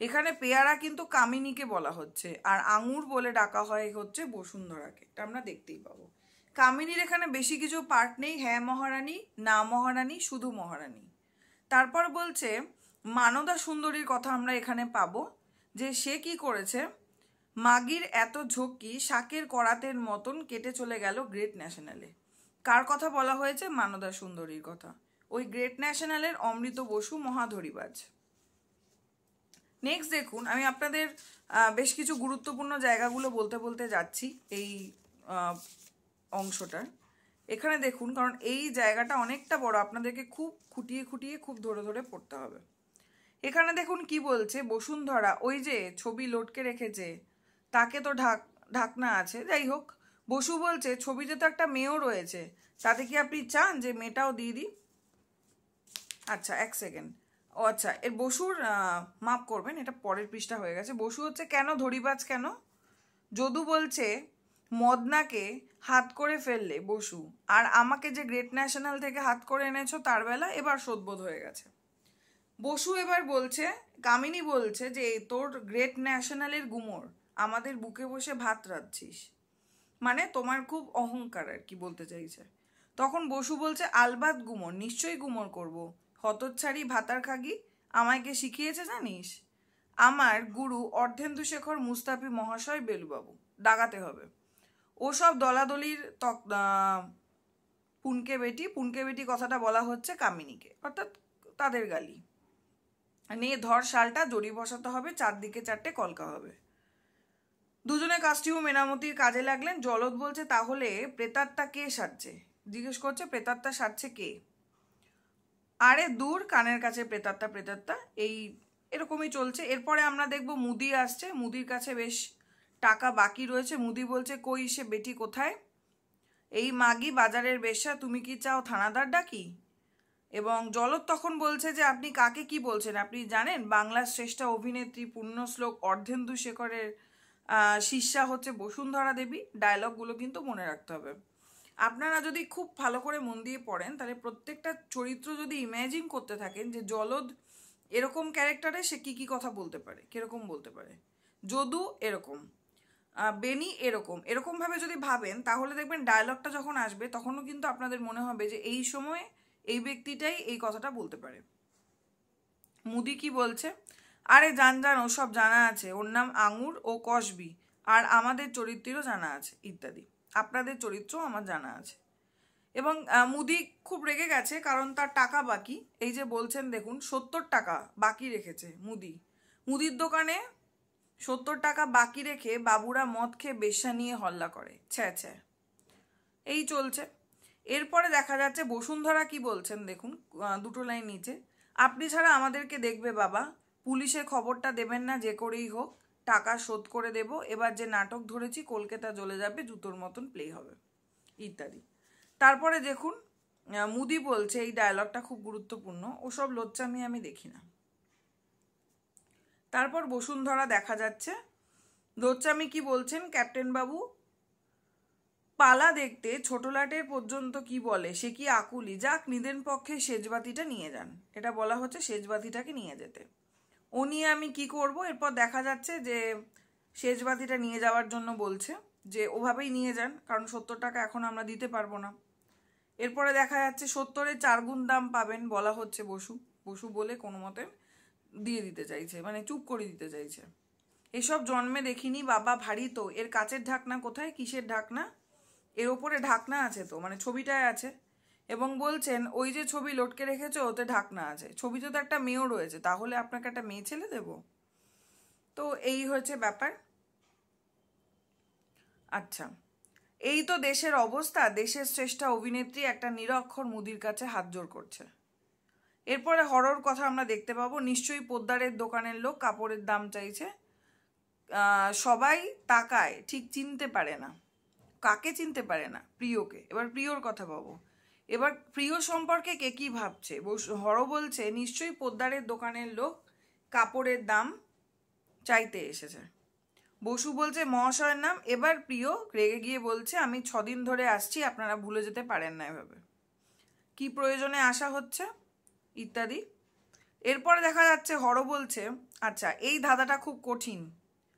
এখানে পেয়ারা কিন্তু কামিনীকে বলা হচ্ছে, আর আঙুর বলে ডাকা হয় হচ্ছে বসুন্ধরাকে, এটা আমরা দেখতেই পাবো। কামিনীর এখানে বেশি কিছু পার্ট নেই, হ্যাঁ মহারানী, না মহারানী, শুধু মহারানী। তারপর বলছে মানদা সুন্দরীর কথা আমরা এখানে পাবো, যে সে কি করেছে, মাগির এত ঝক্কি শাকের করাতের মতন কেটে চলে গেল গ্রেট ন্যাশনালে। কার কথা বলা হয়েছে? মানদা সুন্দরীর কথা, ওই গ্রেট ন্যাশনালের অমৃত বসু মহাধরিবাজ। নেক্সট দেখুন, আমি আপনাদের বেশ কিছু গুরুত্বপূর্ণ জায়গাগুলো বলতে বলতে যাচ্ছি এই অংশটার। এখানে দেখুন, কারণ এই জায়গাটা অনেকটা বড়, আপনাদেরকে খুব খুঁটিয়ে খুঁটিয়ে খুব ধরে ধরে পড়তে হবে। এখানে দেখুন কি বলছে, বসুন্ধরা ওই যে ছবি লটকে রেখেছে তাকে তো ঢাকনা আছে, যাই হোক, বসু বলছে ছবিতে তো একটা মেয়েও রয়েছে, তাতে কি আপনি চান যে মেয়েটাও দিয়ে দিই? আচ্ছা এক সেকেন্ড, ও আচ্ছা, এর বসুর মাপ করবেন, এটা পরের পৃষ্ঠা হয়ে গেছে। বসু হচ্ছে কেন ধরিবাজ কেন? যদু বলছে মদনাকে হাত করে ফেললে বসু, আর আমাকে যে গ্রেট ন্যাশনাল থেকে হাত করে এনেছো তার বেলা এবার শোধবোধ হয়ে গেছে। বসু এবার বলছে, কামিনী বলছে যে তোর গ্রেট ন্যাশনালের গুমর, আমাদের বুকে বসে ভাত রাঁধছিস, মানে তোমার খুব অহংকার আর কি বলতে চাইছে। তখন বসু বলছে আলবাত গুমর, নিশ্চয়ই গুমর করব, হতচ্ছাড়ি ভাতার খাগি, আমাকে শিখিয়েছে জানিস? আমার গুরু অর্ধেন্দু শেখর মুস্তাফি মহাশয় বেলুবাবু, দাগাতে হবে। ওসব দলাদলির পুনকে বেটি কথাটা বলা হচ্ছে কামিনীকে, অর্থাৎ তাদের গালি। নিয়ে ধর শালটা জড়ি বসাতে হবে, 4 দিকে 4টে কলকা হবে। দুজনে কাস্টিউ মেনামতির কাজে লাগলেন। জলদ বলছে তাহলে প্রেতাত্মা কে সাজছে? জিজ্ঞেস করছে প্রেতাত্মা সাজছে কে? আরে দূর, কানের কাছে প্রেতাত্মা, এই এরকমই চলছে। এরপরে আমরা দেখব মুদি আসছে, মুদির কাছে বেশ টাকা বাকি রয়েছে। মুদি বলছে কই সে বেটি কোথায়? এই মাগি বাজারের বেশ্যা, তুমি কি চাও থানাদার ডাকি? এবং জলদ তখন বলছে যে আপনি কাকে কি বলছেন? আপনি জানেন বাংলার শ্রেষ্ঠ অভিনেত্রী পুণ্যশ্লোক অর্ধেন্দু শেখরের শিষ্যা হচ্ছে বসুন্ধরা দেবী। ডায়লগগুলো কিন্তু মনে রাখতে হবে। আপনারা যদি খুব ভালো করে মন দিয়ে পড়েন, তাহলে প্রত্যেকটা চরিত্র যদি ইমাজিন করতে থাকেন যে জলদ এরকম ক্যারেক্টারে সে কি কি কথা বলতে পারে, কিরকম বলতে পারে, যদু এরকম, বেনি এরকমভাবে যদি ভাবেন, তাহলে দেখবেন ডায়লগটা যখন আসবে তখনও কিন্তু আপনাদের মনে হবে যে এই সময়ে এই ব্যক্তিটাই এই কথাটা বলতে পারে। মুদি কি বলছে? আরে জান ওসব জানা আছে, ওর নাম আঙুর ও কসবি, আর আমাদের চরিত্রেরও জানা আছে ইত্যাদি, আপনাদের চরিত্র আমার জানা আছে। এবং মুদি খুব রেগে গেছে কারণ তার টাকা বাকি। এই যে বলছেন দেখুন 70 টাকা বাকি রেখেছে মুদির দোকানে 70 টাকা বাকি রেখে বাবুরা মদ খেয়ে বেশ্যা নিয়ে হল্লা করে, ছ্যা এই চলছে। এরপরে দেখা যাচ্ছে বসুন্ধরা কি বলছেন দেখুন, 2 লাইন নিচে, আপনি ছাড়া আমাদেরকে দেখবে বাবা, পুলিশে খবরটা দেবেন না যে করেই হোক, টাকা শোধ করে দেব, এবার যে নাটক ধরেছি কলকাতা জ্বলে যাবে, জুতোর মতন প্লে হবে ইত্যাদি। তারপরে দেখুন মুদি বলছে, এই ডায়লগটা খুব গুরুত্বপূর্ণ, ওসব লোচ্চামি আমি দেখি না। তারপর বসুন্ধরা দেখা যাচ্ছে লোচ্চামি কি বলছেন, ক্যাপ্টেন বাবু পালা দেখতে ছোটলাটের পর্যন্ত কি বলে, সে কি আকুলি, যাক নিদেন পক্ষে সেজবাতিটা নিয়ে যান, এটা বলা হচ্ছে সেজবাতিটাকে নিয়ে যেতে। ও নিয়ে আমি কি করব? এরপর দেখা যাচ্ছে যে সেজবাতিটা নিয়ে যাওয়ার জন্য বলছে যে ওভাবেই নিয়ে যান, কারণ 70 টাকা এখন আমরা দিতে পারবো না। এরপরে দেখা যাচ্ছে 70-এর 4 গুণ দাম পাবেন বলা হচ্ছে বসু বলে কোনো মতে দিয়ে দিতে চাইছে, মানে চুপ করে দিতে চাইছে। এসব জন্মে দেখিনি বাবা, ভারী তো, এর কাচের ঢাকনা কোথায়? কিসের ঢাকনা? এর ওপরে ঢাকনা আছে তো, মানে ছবিটায় আছে, এবং বলছেন ওই যে ছবি লটকে রেখেছো ওতে ঢাকনা আছে, ছবিতে তো একটা মেয়েও রয়েছে, তাহলে আপনাকে একটা মেয়ে ছেলে দেব? তো এই হয়েছে ব্যাপার। আচ্ছা, এই তো দেশের অবস্থা, দেশের শ্রেষ্ঠা অভিনেত্রী একটা নিরক্ষর মুদির কাছে হাত জোড় করছে। এরপরে হরর কথা আমরা দেখতে পাবো, নিশ্চয়ই পোদ্দারের দোকানের লোক কাপড়ের দাম চাইছে। সবাই তাকায়, ঠিক চিনতে পারে না। কাকে চিনতে পারে না? প্রিয়কে। এবার প্রিয়র কথা পাবো। এবার প্রিয় সম্পর্কে কে কি ভাবছে? হর বলছে নিশ্চয়ই পোদ্দারের দোকানের লোক কাপড়ের দাম চাইতে এসেছে। বসু বলছে মহাশয়ের নাম। এবার প্রিয় রেগে গিয়ে বলছে আমি 6 দিন ধরে আসছি, আপনারা ভুলে যেতে পারেন না এভাবে। কি প্রয়োজনে আসা হচ্ছে ইত্যাদি। এরপরে দেখা যাচ্ছে হর বলছে আচ্ছা এই ধাঁধাটা খুব কঠিন।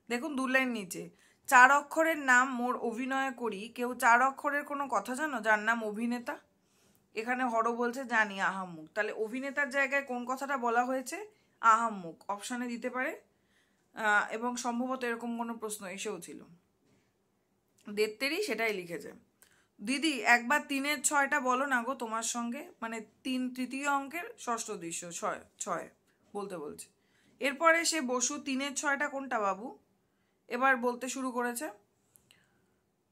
দেখুন 2 লাইন নিচে, 4 অক্ষরের নাম মোর অভিনয় করি, কেউ 4 অক্ষরের কোনো কথা জানো যার নাম অভিনেতা? এখানে হর বলছে জানি, আহাম্মুক। তাহলে অভিনেতার জায়গায় কোন কথাটা বলা হয়েছে? আহাম্মুক। অপশানে দিতে পারে, এবং সম্ভবত এরকম কোনো প্রশ্ন এসেও ছিল। দেবতেরি সেটাই লিখেছে। দিদি একবার 3-এর 6টা বলো না গো তোমার সঙ্গে, মানে 3 তৃতীয় অঙ্কের ষষ্ঠ দৃশ্য 6 বলতে বলছে। এরপরে সে বসু 3-এর 6টা কোনটা বাবু এবার বলতে শুরু করেছে।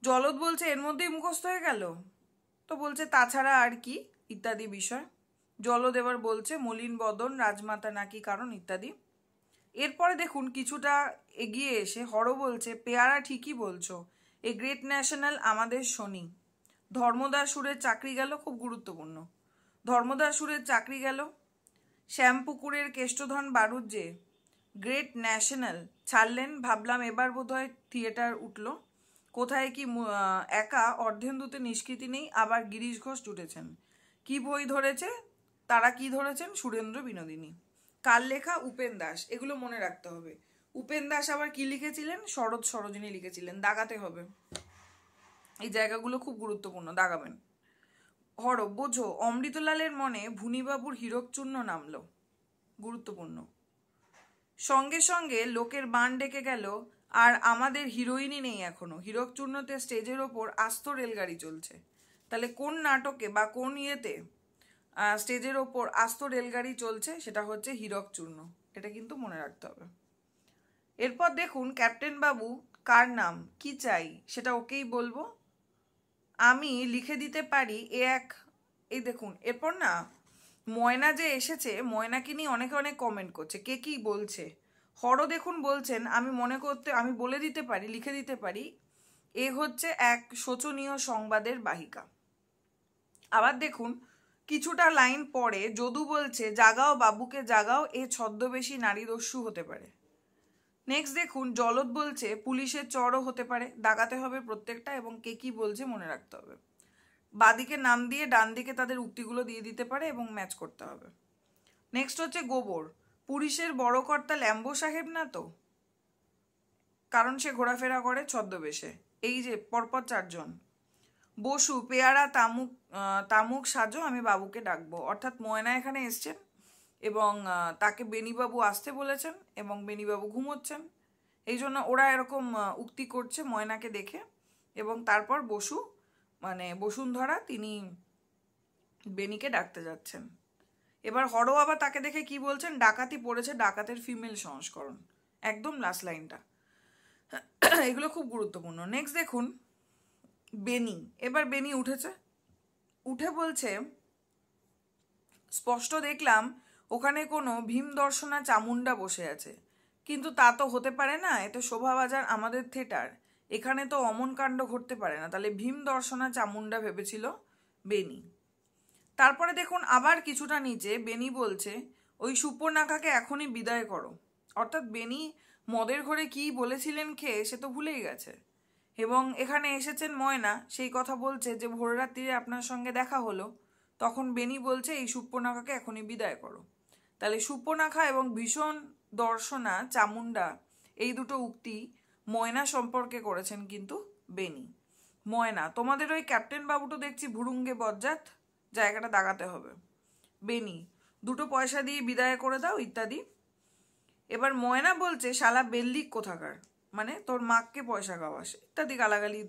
জলদ বলছে এর মধ্যেই মুখস্থ হয়ে গেল, তো বলছে তাছাড়া আর কি ইত্যাদি বিষয়। জলদ এবার বলছে মলিন বদন রাজমাতা নাকি কারণ ইত্যাদি। এরপরে দেখুন কিছুটা এগিয়ে এসে হর বলছে পেয়ারা ঠিকই বলছো, এ গ্রেট ন্যাশনাল আমাদের শনি। ধর্মদাস সুরের চাকরি গেল, খুব গুরুত্বপূর্ণ। ধর্মদাস সুরের চাকরি গেল। শ্যামপুকুরের কেষ্টধন বাড়ুজ্যে গ্রেট ন্যাশনাল ছাড়লেন, ভাবলাম এবার বোধহয় থিয়েটার উঠল। কোথায় কি একা অর্ধেন্দুতে নিষ্কৃতি নেই, আবার গিরিশ ঘোষ জুটেছেন। কি বই ধরেছে তারা? কি ধরেছেন? সুরেন্দ্র বিনোদিনী। কার লেখা? উপেন দাস। এগুলো মনে রাখতে হবে। উপেন দাস আবার কি লিখেছিলেন? শরৎ সরোজিনী লিখেছিলেন। দাগাতে হবে, এই জায়গাগুলো খুব গুরুত্বপূর্ণ, দাগাবেন। হর বোঝো অমৃতলালের মনে ভুনিবাবুর হীরকচূর্ণ নামলো, গুরুত্বপূর্ণ। সঙ্গে সঙ্গে লোকের বান ডেকে গেল, আর আমাদের হিরোইনই নেই এখনো। হীরকচূর্ণতে স্টেজের ওপর আস্ত রেলগাড়ি চলছে। তাহলে কোন নাটকে বা কোন ইয়েতে স্টেজের ওপর আস্ত রেলগাড়ি চলছে? সেটা হচ্ছে হীরকচূর্ণ। এটা কিন্তু মনে রাখতে হবে। এরপর দেখুন ক্যাপ্টেন বাবু কার নাম, কি চাই সেটা ওকেই বলবো, আমি লিখে দিতে পারি এই দেখুন এরপর না ময়না যে এসেছে, ময়নাকে নিয়ে অনেকে অনেক কমেন্ট করছে, কে কি বলছে। হর দেখুন বলছেন আমি বলে দিতে পারি, লিখে দিতে পারি, এ হচ্ছে এক শোচনীয় সংবাদের বাহিকা। আবার দেখুন কিছুটা লাইন পরে যদু বলছে জাগাও বাবুকে জাগাও, এ ছদ্মবেশী নারীদস্যু হতে পারে। নেক্সট দেখুন জলদ বলছে পুলিশের চরও হতে পারে। দাগাতে হবে প্রত্যেকটা এবং কে কি বলছে মনে রাখতে হবে। বাদিকে নাম দিয়ে ডান দিকে তাদের উক্তিগুলো দিয়ে দিতে পারে এবং ম্যাচ করতে হবে। নেক্সট হচ্ছে গোবর, পুলিশের বড় কর্তা ল্যাম্বো সাহেব না তো, কারণ সে ঘোরাফেরা করে ছদ্মবেশে। এই যে পরপর 4 জন। বসু পেয়ারা তামুক সাজো, আমি বাবুকে ডাকবো। অর্থাৎ ময়না এখানে এসছেন এবং তাকে বেনিবাবু আসতে বলেছেন এবং বেনিবাবু ঘুমোচ্ছেন, এই জন্য ওরা এরকম উক্তি করছে ময়নাকে দেখে। এবং তারপর বসু মানে বসুন্ধরা তিনি বেনিকে ডাকতে যাচ্ছেন। এবার হরও আবার তাকে দেখে কি বলছেন, ডাকাতি পড়েছে, ডাকাতের ফিমেল সংস্করণ, একদম লাস্ট লাইনটা। এগুলো খুব গুরুত্বপূর্ণ। নেক্সট দেখুন বেনি। এবার বেনি উঠেছে, উঠে বলছে স্পষ্ট দেখলাম ওখানে কোনো ভীম দর্শনা চামুন্ডা বসে আছে, কিন্তু তা তো হতে পারে না, এতে শোভাবাজার আমাদের থিয়েটার, এখানে তো অমন কাণ্ড ঘটতে পারে না। তাহলে ভীম দর্শনা চামুন্ডা ভেবেছিল বেনি। তারপরে দেখুন আবার কিছুটা নিচে বেনি বলছে ওই সুপর্ণাখাকে এখনই বিদায় করো। অর্থাৎ বেনি মদের ঘরে কি বলেছিলেন খেয়ে সে তো ভুলেই গেছে। এবং এখানে এসেছেন ময়না, সেই কথা বলছে যে ভোররাত্রিরে আপনার সঙ্গে দেখা হলো, তখন বেনি বলছে এই সুপর্ণাখাকে এখনই বিদায় করো। তাহলে সুপর্ণাখা এবং ভীষণ দর্শনা চামুন্ডা এই দুটো উক্তি ময়না সম্পর্কে করেছেন কিন্তু বেনি। ময়না তোমাদের ওই ক্যাপ্টেন বাবুটো দেখছি ভুরুঙ্গে বজ্জাত, জায়গাটা দাগাতে হবে। বেনি 2 পয়সা দিয়ে বিদায় করে দাও ইত্যাদি। এবার ময়না বলছে শালা বেল্লিক কোথাকার, মানে তোর মাকে পয়সা খাওয়াস ইত্যাদি গালাগালি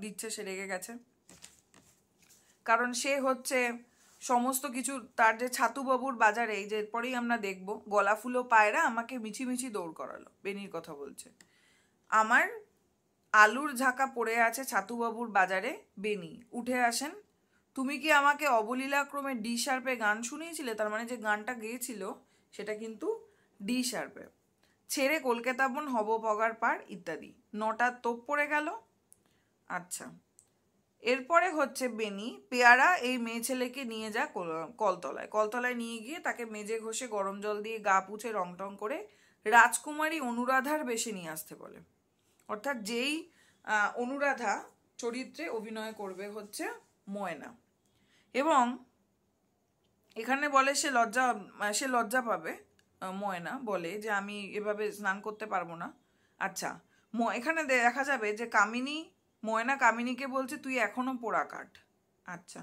দিচ্ছে। সে রেগে গেছে, কারণ সে হচ্ছে সমস্ত কিছু তার যে ছাতুবাবুর বাজারে, এই যে এরপরেই আমরা দেখব, গলা ফুলো পায়রা আমাকে মিছিমিছি দৌড় করালো, বেনির কথা বলছে। আমার আলুর ঝাঁকা পড়ে আছে ছাতুবাবুর বাজারে, বেনি উঠে আসেন। তুমি কি আমাকে অবলীলাক্রমে ডি শার্পে গান শুনিয়েছিলে? তার মানে যে গানটা গেয়েছিল সেটা কিন্তু ডি শার্পে। ছেড়ে কলকাতা বন হব পগার পার ইত্যাদি। 9টার তোপ পড়ে গেল। আচ্ছা, এরপরে হচ্ছে বেনি, পেয়ারা এই মেয়ে ছেলেকে নিয়ে যা কলতলায়। কলতলায় নিয়ে গিয়ে তাকে মেজে ঘষে গরম জল দিয়ে গা পুছে রং টং করে রাজকুমারী অনুরাধার বেশে নিয়ে আসতে বলে। অর্থাৎ যেই অনুরাধা চরিত্রে অভিনয় করবে হচ্ছে ময়না। এবং এখানে বলে সে লজ্জা পাবে। ময়না বলে যে আমি এভাবে স্নান করতে পারবো না। আচ্ছা, এখানে দেখা যাবে যে ময়না কামিনীকে বলছে তুই এখনো পোড়া কাঠ। আচ্ছা,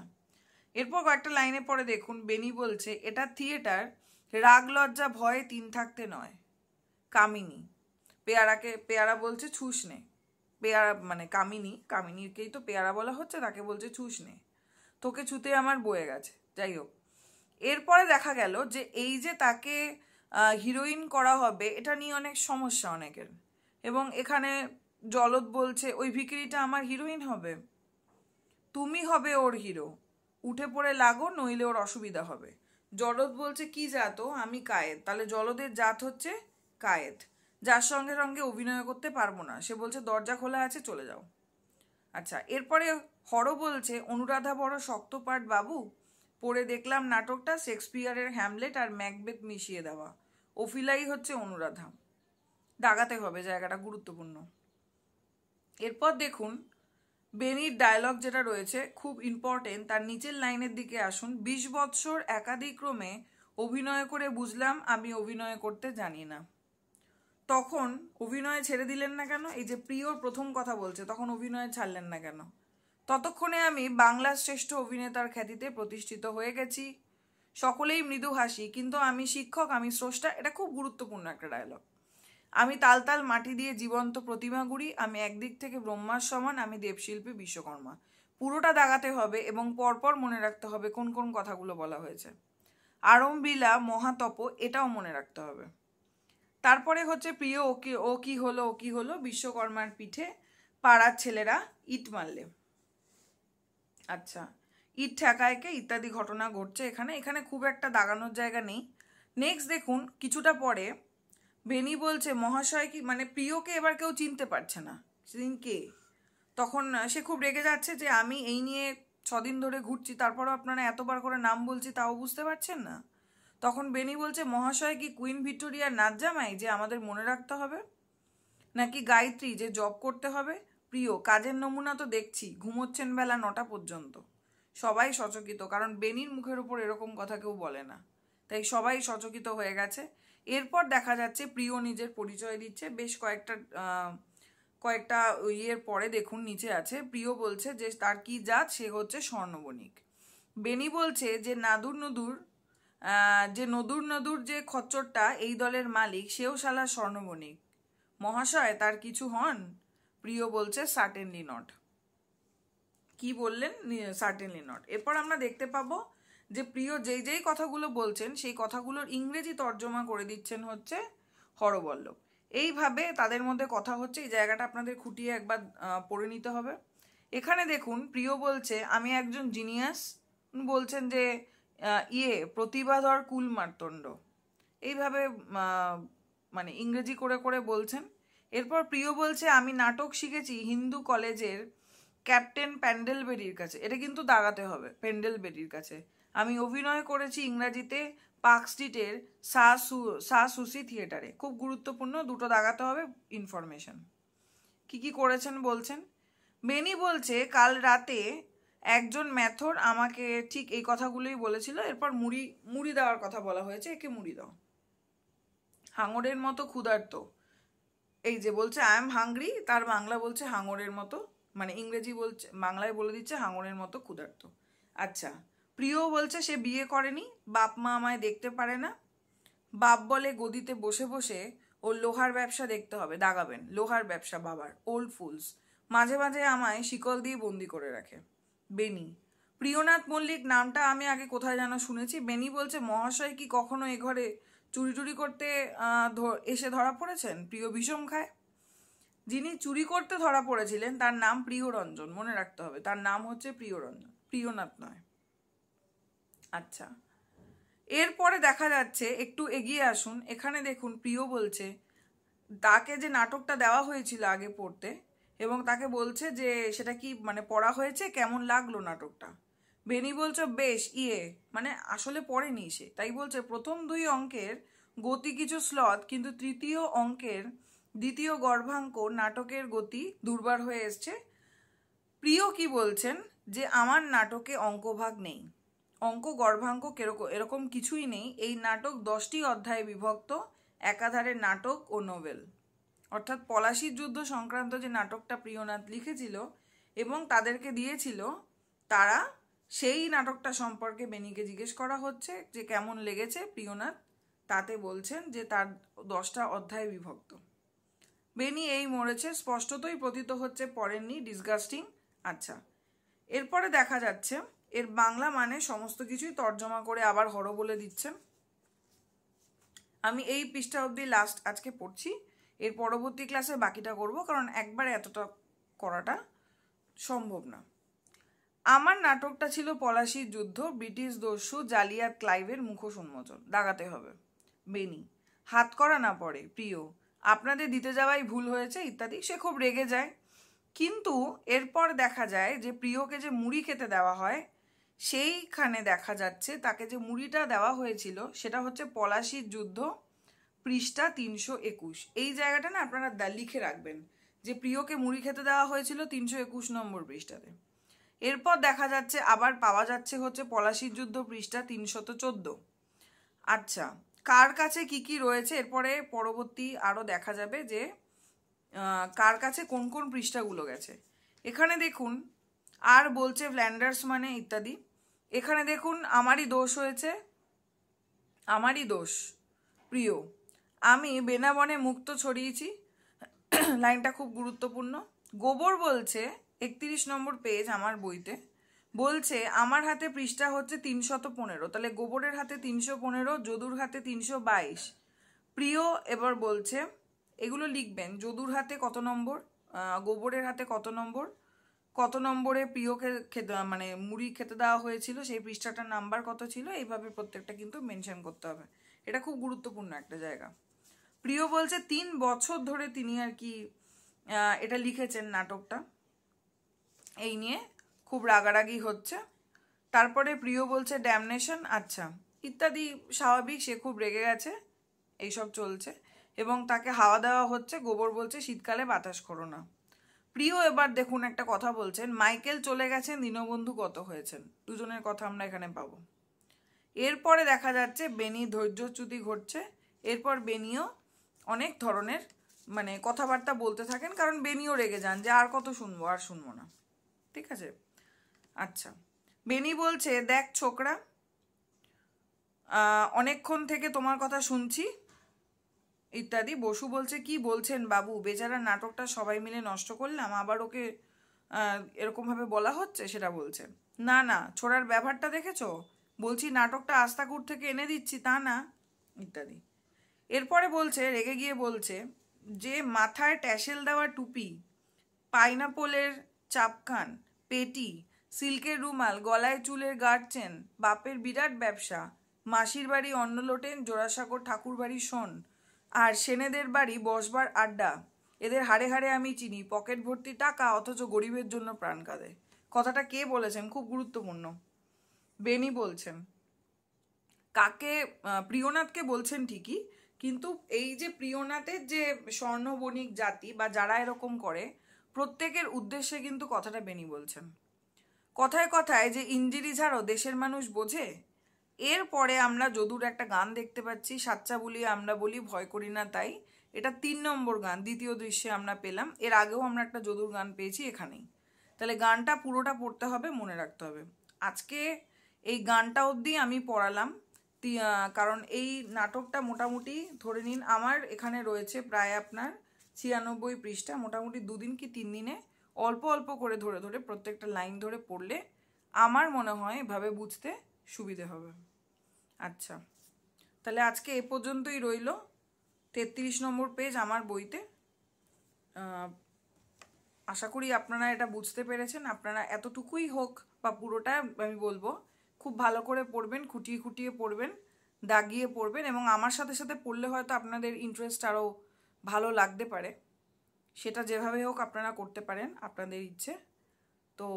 এরপর কয়েকটা লাইনে পরে দেখুন, বেনি বলছে এটা থিয়েটার, রাগ লজ্জা ভয়ে 3 থাকতে নয়। কামিনী পেয়ারা বলছে ছুস নে। পেয়ারা মানে কামিনীকেই তো পেয়ারা বলা হচ্ছে, তাকে বলছে ছুস নে, তোকে ছুতে আমার বয়ে গেছে। যাই হোক, এরপরে দেখা গেল যে এই যে তাকে হিরোইন করা হবে, এটা নিয়ে অনেক সমস্যা অনেকের। এবং এখানে জলদ বলছে ওই ভিকিরিটা আমার হিরোইন হবে, তুমি হবে ওর হিরো, উঠে পড়ে লাগো নইলে ওর অসুবিধা হবে। জলদ বলছে কি জাত? আমি কায়েত। তাহলে জলদের জাত হচ্ছে কায়েত, যার সঙ্গে সঙ্গে অভিনয় করতে পারবো না। সে বলছে দরজা খোলা আছে, চলে যাও। আচ্ছা, এরপরে হর বলছে অনুরাধা বড় শক্ত পাঠ বাবু, পড়ে দেখলাম নাটকটা শেক্সপিয়ারের হ্যামলেট আর ম্যাকবেথ মিশিয়ে দেওয়া। ওফিলাই হচ্ছে অনুরাধা। দাগাতে হবে, জায়গাটা গুরুত্বপূর্ণ। এরপর দেখুন বেনির ডায়লগ যেটা রয়েছে খুব ইম্পর্টেন্ট, তার নিচের লাইনের দিকে আসুন। 20 বৎসর একাদিক্রমে অভিনয় করে বুঝলাম আমি অভিনয় করতে জানি না। তখন অভিনয় ছেড়ে দিলেন না কেন? এই যে প্রিয়র প্রথম কথা বলছে, তখন অভিনয় ছাড়লেন না কেন? ততক্ষণে আমি বাংলার শ্রেষ্ঠ অভিনেতার খ্যাতিতে প্রতিষ্ঠিত হয়ে গেছি। সকলেই মৃদু হাসি, কিন্তু আমি শিক্ষক, আমি স্রষ্টা। এটা খুব গুরুত্বপূর্ণ একটা ডায়লগ। আমি তাল তাল মাটি দিয়ে জীবন্ত প্রতিমা গুড়ি, আমি একদিক থেকে ব্রহ্মার সমান, আমি দেবশিল্পী বিশ্বকর্মা। পুরোটা দাগাতে হবে এবং পরপর মনে রাখতে হবে কোন কোন কথাগুলো বলা হয়েছে। আরম্বিলা মহাতপ, এটাও মনে রাখতে হবে। তারপরে হচ্ছে প্রিয় ও কি হলো বিশ্বকর্মার পিঠে পাড়ার ছেলেরা ইট মারলে। আচ্ছা, ইট ঠেকায়কে ইত্যাদি ঘটনা ঘটছে এখানে খুব একটা দাগানোর জায়গা নেই। নেক্সট দেখুন, কিছুটা পরে বেনি বলছে মহাশয় কি, মানে প্রিয়কে এবার কেউ চিনতে পারছে না, সেদিন কে। তখন সে খুব রেগে যাচ্ছে যে আমি এই নিয়ে 6 দিন ধরে ঘুরছি, তারপরও আপনারা এতবার করে নাম বলছি তাও বুঝতে পারছেন না। তখন বেনি বলছে মহাশয় কি কুইন ভিক্টোরিয়ার নাচ জামাই যে আমাদের মনে রাখতে হবে, নাকি গায়ত্রী যে জব করতে হবে? প্রিয় কাজের নমুনা তো দেখছি, ঘুমোচ্ছেন বেলা 9টা পর্যন্ত। সবাই সচকিত, কারণ বেনির মুখের উপর এরকম কথা কেউ বলে না, তাই সবাই সচকিত হয়ে গেছে। এরপর দেখা যাচ্ছে প্রিয় নিজের পরিচয় দিচ্ছে। বেশ কয়েকটা ইয়ের পরে দেখুন নিচে আছে, প্রিয় বলছে যে তার কি জাত, সে হচ্ছে স্বর্ণবণিক। বেনি বলছে যে নদুর যে খচ্চরটা এই দলের মালিক, সেও শালা স্বর্ণবণিক। মহাশয় তার কিছু হন? প্রিয় বলছে সার্টেনলি নট। কি বললেন? Certainly not. এরপর আমরা দেখতে পাবো যে প্রিয় যেই কথাগুলো বলছেন সেই কথাগুলোর ইংরেজি তর্জমা করে দিচ্ছেন হচ্ছে হরবল্লভ। এইভাবে তাদের মধ্যে কথা হচ্ছে। এই জায়গাটা আপনাদের খুঁটিয়ে একবার পড়ে নিতে হবে। এখানে দেখুন প্রিয় বলছে আমি একজন জিনিয়াস, বলছেন যে প্রতিভাধর কুল মার্তণ্ড, এইভাবে মানে ইংরেজি করে করে বলছেন। এরপর প্রিয় বলছে আমি নাটক শিখেছি হিন্দু কলেজের ক্যাপ্টেন প্যান্ডেলবেরির কাছে। এটা কিন্তু দাগাতে হবে, প্যান্ডেলবেরির কাছে। আমি অভিনয় করেছি ইংরাজিতে পার্ক স্ট্রিটের সা সুসি থিয়েটারে। খুব গুরুত্বপূর্ণ, দুটো দাগাতে হবে ইনফরমেশন। কি করেছেন বলছেন। বেনি বলছে কাল রাতে একজন ম্যাথর আমাকে ঠিক এই কথাগুলোই বলেছিল। এরপর মুড়ি দেওয়ার কথা বলা হয়েছে, একে মুড়ি দাও। হাঙরের মতো ক্ষুধার্ত, এই যে বলছে আই এম হাংরি, তার বাংলা বলছে হাঙরের মতো, মানে ইংরেজি বলছে, বাংলায় বলে দিচ্ছে হাঙরের মতো ক্ষুধার্ত। আচ্ছা, প্রিয় বলছে সে বিয়ে করেনি, বাপ মা আমায় দেখতে পারে না। বাপ বলে গদিতে বসে বসে ওর লোহার ব্যবসা দেখতে হবে, দাগাবেন লোহার ব্যবসা বাবার, ওল্ড ফুলস। মাঝে মাঝে আমায় শিকল দিয়ে বন্দি করে রাখে। বেনি, প্রিয়নাথ মল্লিক নামটা আমি আগে কোথায় যেন শুনেছি। বেনি বলছে, মহাশয় কি কখনো এ ঘরে চুরি টুরি করতে এসে ধরা পড়েছেন? প্রিয় বিষম খায়। যিনি চুরি করতে ধরা পড়েছিলেন তার নাম প্রিয়রঞ্জন, মনে রাখতে হবে, তার নাম হচ্ছে প্রিয়রঞ্জন, প্রিয়নাথ নয়। আচ্ছা, এরপরে দেখা যাচ্ছে, একটু এগিয়ে আসুন, এখানে দেখুন প্রিয় বলছে তাকে যে নাটকটা দেওয়া হয়েছিল আগে পড়তে, এবং তাকে বলছে যে সেটা কি মানে পড়া হয়েছে, কেমন লাগলো নাটকটা। বেনি বলছে বেশ, মানে আসলে পড়েনি সে, তাই বলছে প্রথম 2 অঙ্কের গতি কিছু স্লথ, কিন্তু তৃতীয় অঙ্কের দ্বিতীয় গর্ভাঙ্ক নাটকের গতি দুর্বার হয়ে এসছে। প্রিয় কি বলছেন যে আমার নাটকে অঙ্কভাগ নেই, অঙ্ক গর্ভাঙ্ক এরকম কিছুই নেই। এই নাটক 10টি অধ্যায়ে বিভক্ত, একাধারে নাটক ও নোবেল। অর্থাৎ পলাশির যুদ্ধ সংক্রান্ত যে নাটকটা প্রিয়নাথ লিখেছিল এবং তাদেরকে দিয়েছিল, তারা সেই নাটকটা সম্পর্কে বেনিকে জিজ্ঞেস করা হচ্ছে যে কেমন লেগেছে প্রিয়নাথ, তাতে বলছেন যে তার 10টা অধ্যায়ে বিভক্ত। বেনি এই মরেছে, স্পষ্টতই প্রতীত হচ্ছে পড়েননি, ডিসগাস্টিং। আচ্ছা, এরপরে দেখা যাচ্ছে এর বাংলা মানে সমস্ত কিছুই তর্জমা করে আবার হরো বলে দিচ্ছেন। আমি এই পৃষ্ঠা অবধি লাস্ট আজকে পড়ছি, এর পরবর্তী ক্লাসে বাকিটা করব, কারণ একবারে এতটা করাটা সম্ভব না। আমার নাটকটা ছিল পলাশির যুদ্ধ, ব্রিটিশ দস্যু জালিয়াত ক্লাইভের মুখোশ উন্মোচন, দাগাতে হবে। বেনি, হাত করা না পড়ে, প্রিয় আপনাদের দিতে যাওয়াই ভুল হয়েছে ইত্যাদি। সে খুব রেগে যায়, কিন্তু এরপর দেখা যায় যে প্রিয়কে যে মুড়ি খেতে দেওয়া হয়, সেইখানে দেখা যাচ্ছে তাকে যে মুড়িটা দেওয়া হয়েছিল সেটা হচ্ছে পলাশির যুদ্ধ, পৃষ্ঠা 321। এই জায়গাটা না আপনারা লিখে রাখবেন যে প্রিয়কে মুড়ি খেতে দেওয়া হয়েছিল 321 নম্বর পৃষ্ঠাতে। এরপর দেখা যাচ্ছে আবার পাওয়া যাচ্ছে হচ্ছে পলাশির যুদ্ধ, পৃষ্ঠা 314। আচ্ছা, কার কাছে কি কি রয়েছে এরপরে পরবর্তী আরও দেখা যাবে যে কার কাছে কোন কোন পৃষ্ঠাগুলো গেছে। এখানে দেখুন আর বলছে ফ্ল্যান্ডার্স মানে ইত্যাদি। এখানে দেখুন আমারই দোষ হয়েছে, আমারই দোষ প্রিয়, আমি বেনাবনে মুক্ত ছড়িয়েছি। লাইনটা খুব গুরুত্বপূর্ণ। গোবর বলছে 31 নম্বর পেজ আমার বইতে, বলছে আমার হাতে পৃষ্ঠা হচ্ছে 315, তাহলে গোবরের হাতে 315, যদুর হাতে 322। প্রিয় এবার বলছে, এগুলো লিখবেন, যদুর হাতে কত নম্বর, গোবরের হাতে কত নম্বর, কত নম্বরে প্রিয়কে খেতে মানে মুড়ি খেতে দেওয়া হয়েছিল, সেই পৃষ্ঠাটার নাম্বার কত ছিল, এইভাবে প্রত্যেকটা কিন্তু মেনশন করতে হবে। এটা খুব গুরুত্বপূর্ণ একটা জায়গা। প্রিয় বলছে 3 বছর ধরে তিনি আর কি এটা লিখেছেন নাটকটা, এই নিয়ে খুব রাগারাগি হচ্ছে। তারপরে প্রিয় বলছে ড্যামনেশন, আচ্ছা ইত্যাদি, স্বাভাবিক, সে খুব রেগে গেছে, এইসব চলছে, এবং তাকে হাওয়া দেওয়া হচ্ছে। গোবর বলছে শীতকালে বাতাস করো না। প্রিয় এবার দেখুন একটা কথা বলছেন, মাইকেল চলে গেছেন, দীনবন্ধু কত হয়েছেন, দুজনের কথা আমরা এখানে পাবো। এরপরে দেখা যাচ্ছে বেনি ধৈর্যচ্যুতি ঘটছে। এরপর বেনিও অনেক ধরনের মানে কথাবার্তা বলতে থাকেন, কারণ বেনিও রেগে যান যে আর কত শুনবো, আর শুনবো না, ঠিক আছে। আচ্ছা, বেনি বলছে দেখ ছোকরা, অনেকক্ষণ থেকে তোমার কথা শুনছি ইত্যাদি। বসু বলছে কি বলছেন বাবু, বেচারা নাটকটা সবাই মিলে নষ্ট করলাম, আবার ওকে এরকমভাবে বলা হচ্ছে, সেটা বলছে। না না, ছোড়ার ব্যবহারটা দেখেছো, বলছি নাটকটা আস্তাকুর থেকে এনে দিচ্ছি তা না ইত্যাদি। এরপরে বলছে, রেগে গিয়ে বলছে যে মাথায় ট্যাসেল দেওয়া টুপি, পাইনাপলের চাপকান, পেটি, সিল্কের রুমাল, গলায় চুলের গার্ড চেন, বাপের বিরাট ব্যবসা, মাসির বাড়ি অন্নলোটেন, জোড়াসাঁকোর ঠাকুর বাড়ি শোন, আর সেনেদের বাড়ি বসবার আড্ডা, এদের হাড়ে হাড়ে আমি চিনি, পকেট ভর্তি টাকা, অথচ গরিবের জন্য প্রাণ কাঁদে। কথাটা কে বলেছেন, খুব গুরুত্বপূর্ণ, বেনি বলছেন। কাকে? প্রিয়নাথকে বলছেন ঠিকই, কিন্তু এই যে প্রিয়নাথের যে স্বর্ণ বণিক জাতি বা যারা এরকম করে, প্রত্যেকের উদ্দেশ্যে কিন্তু কথাটা বেনি বলছেন। কথায় কথায় যে ইঞ্জিরি ঝাড়ো দেশের মানুষ বোঝে। এরপরে আমরা যদুর একটা গান দেখতে পাচ্ছি, সাচ্চা বলি আমরা বলি ভয় করি না তাই। এটা 3 নম্বর গান, দ্বিতীয় দৃশ্যে আমরা পেলাম। এর আগেও আমরা একটা যদুর গান পেয়েছি এখানেই। তাহলে গানটা পুরোটা পড়তে হবে, মনে রাখতে হবে। আজকে এই গানটা অবধি আমি পড়ালাম, কারণ এই নাটকটা মোটামুটি ধরে নিন আমার এখানে রয়েছে প্রায় আপনার 96 পৃষ্ঠা। মোটামুটি 2 দিন কি 3 দিনে অল্প অল্প করে ধরে ধরে প্রত্যেকটা লাইন ধরে পড়লে আমার মনে হয় এভাবে বুঝতে সুবিধে হবে। আচ্ছা, তাহলে আজকে এ পর্যন্তই রইল 33 নম্বর পেজ আমার বইতে। আশা করি আপনারা এটা বুঝতে পেরেছেন। আপনারা এতটুকুই হোক বা পুরোটা আমি বলবো, খুব ভালো করে পড়বেন, খুঁটিয়ে খুঁটিয়ে পড়বেন, দাগিয়ে পড়বেন, এবং আমার সাথে সাথে পড়লে হয়তো আপনাদের ইন্টারেস্ট আরও ভালো লাগতে পারে। সেটা যেভাবে হোক আপনারা করতে পারেন, আপনাদের ইচ্ছে। তো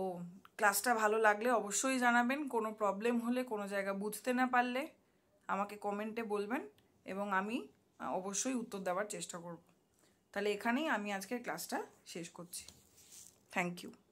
ক্লাসটা ভালো লাগলে অবশ্যই জানাবেন। কোনো প্রবলেম হলে, কোনো জায়গা বুঝতে না পারলে আমাকে কমেন্টে বলবেন, এবং আমি অবশ্যই উত্তর দেওয়ার চেষ্টা করব। তাহলে এখানেই আমি আজকের ক্লাসটা শেষ করছি। Thank you.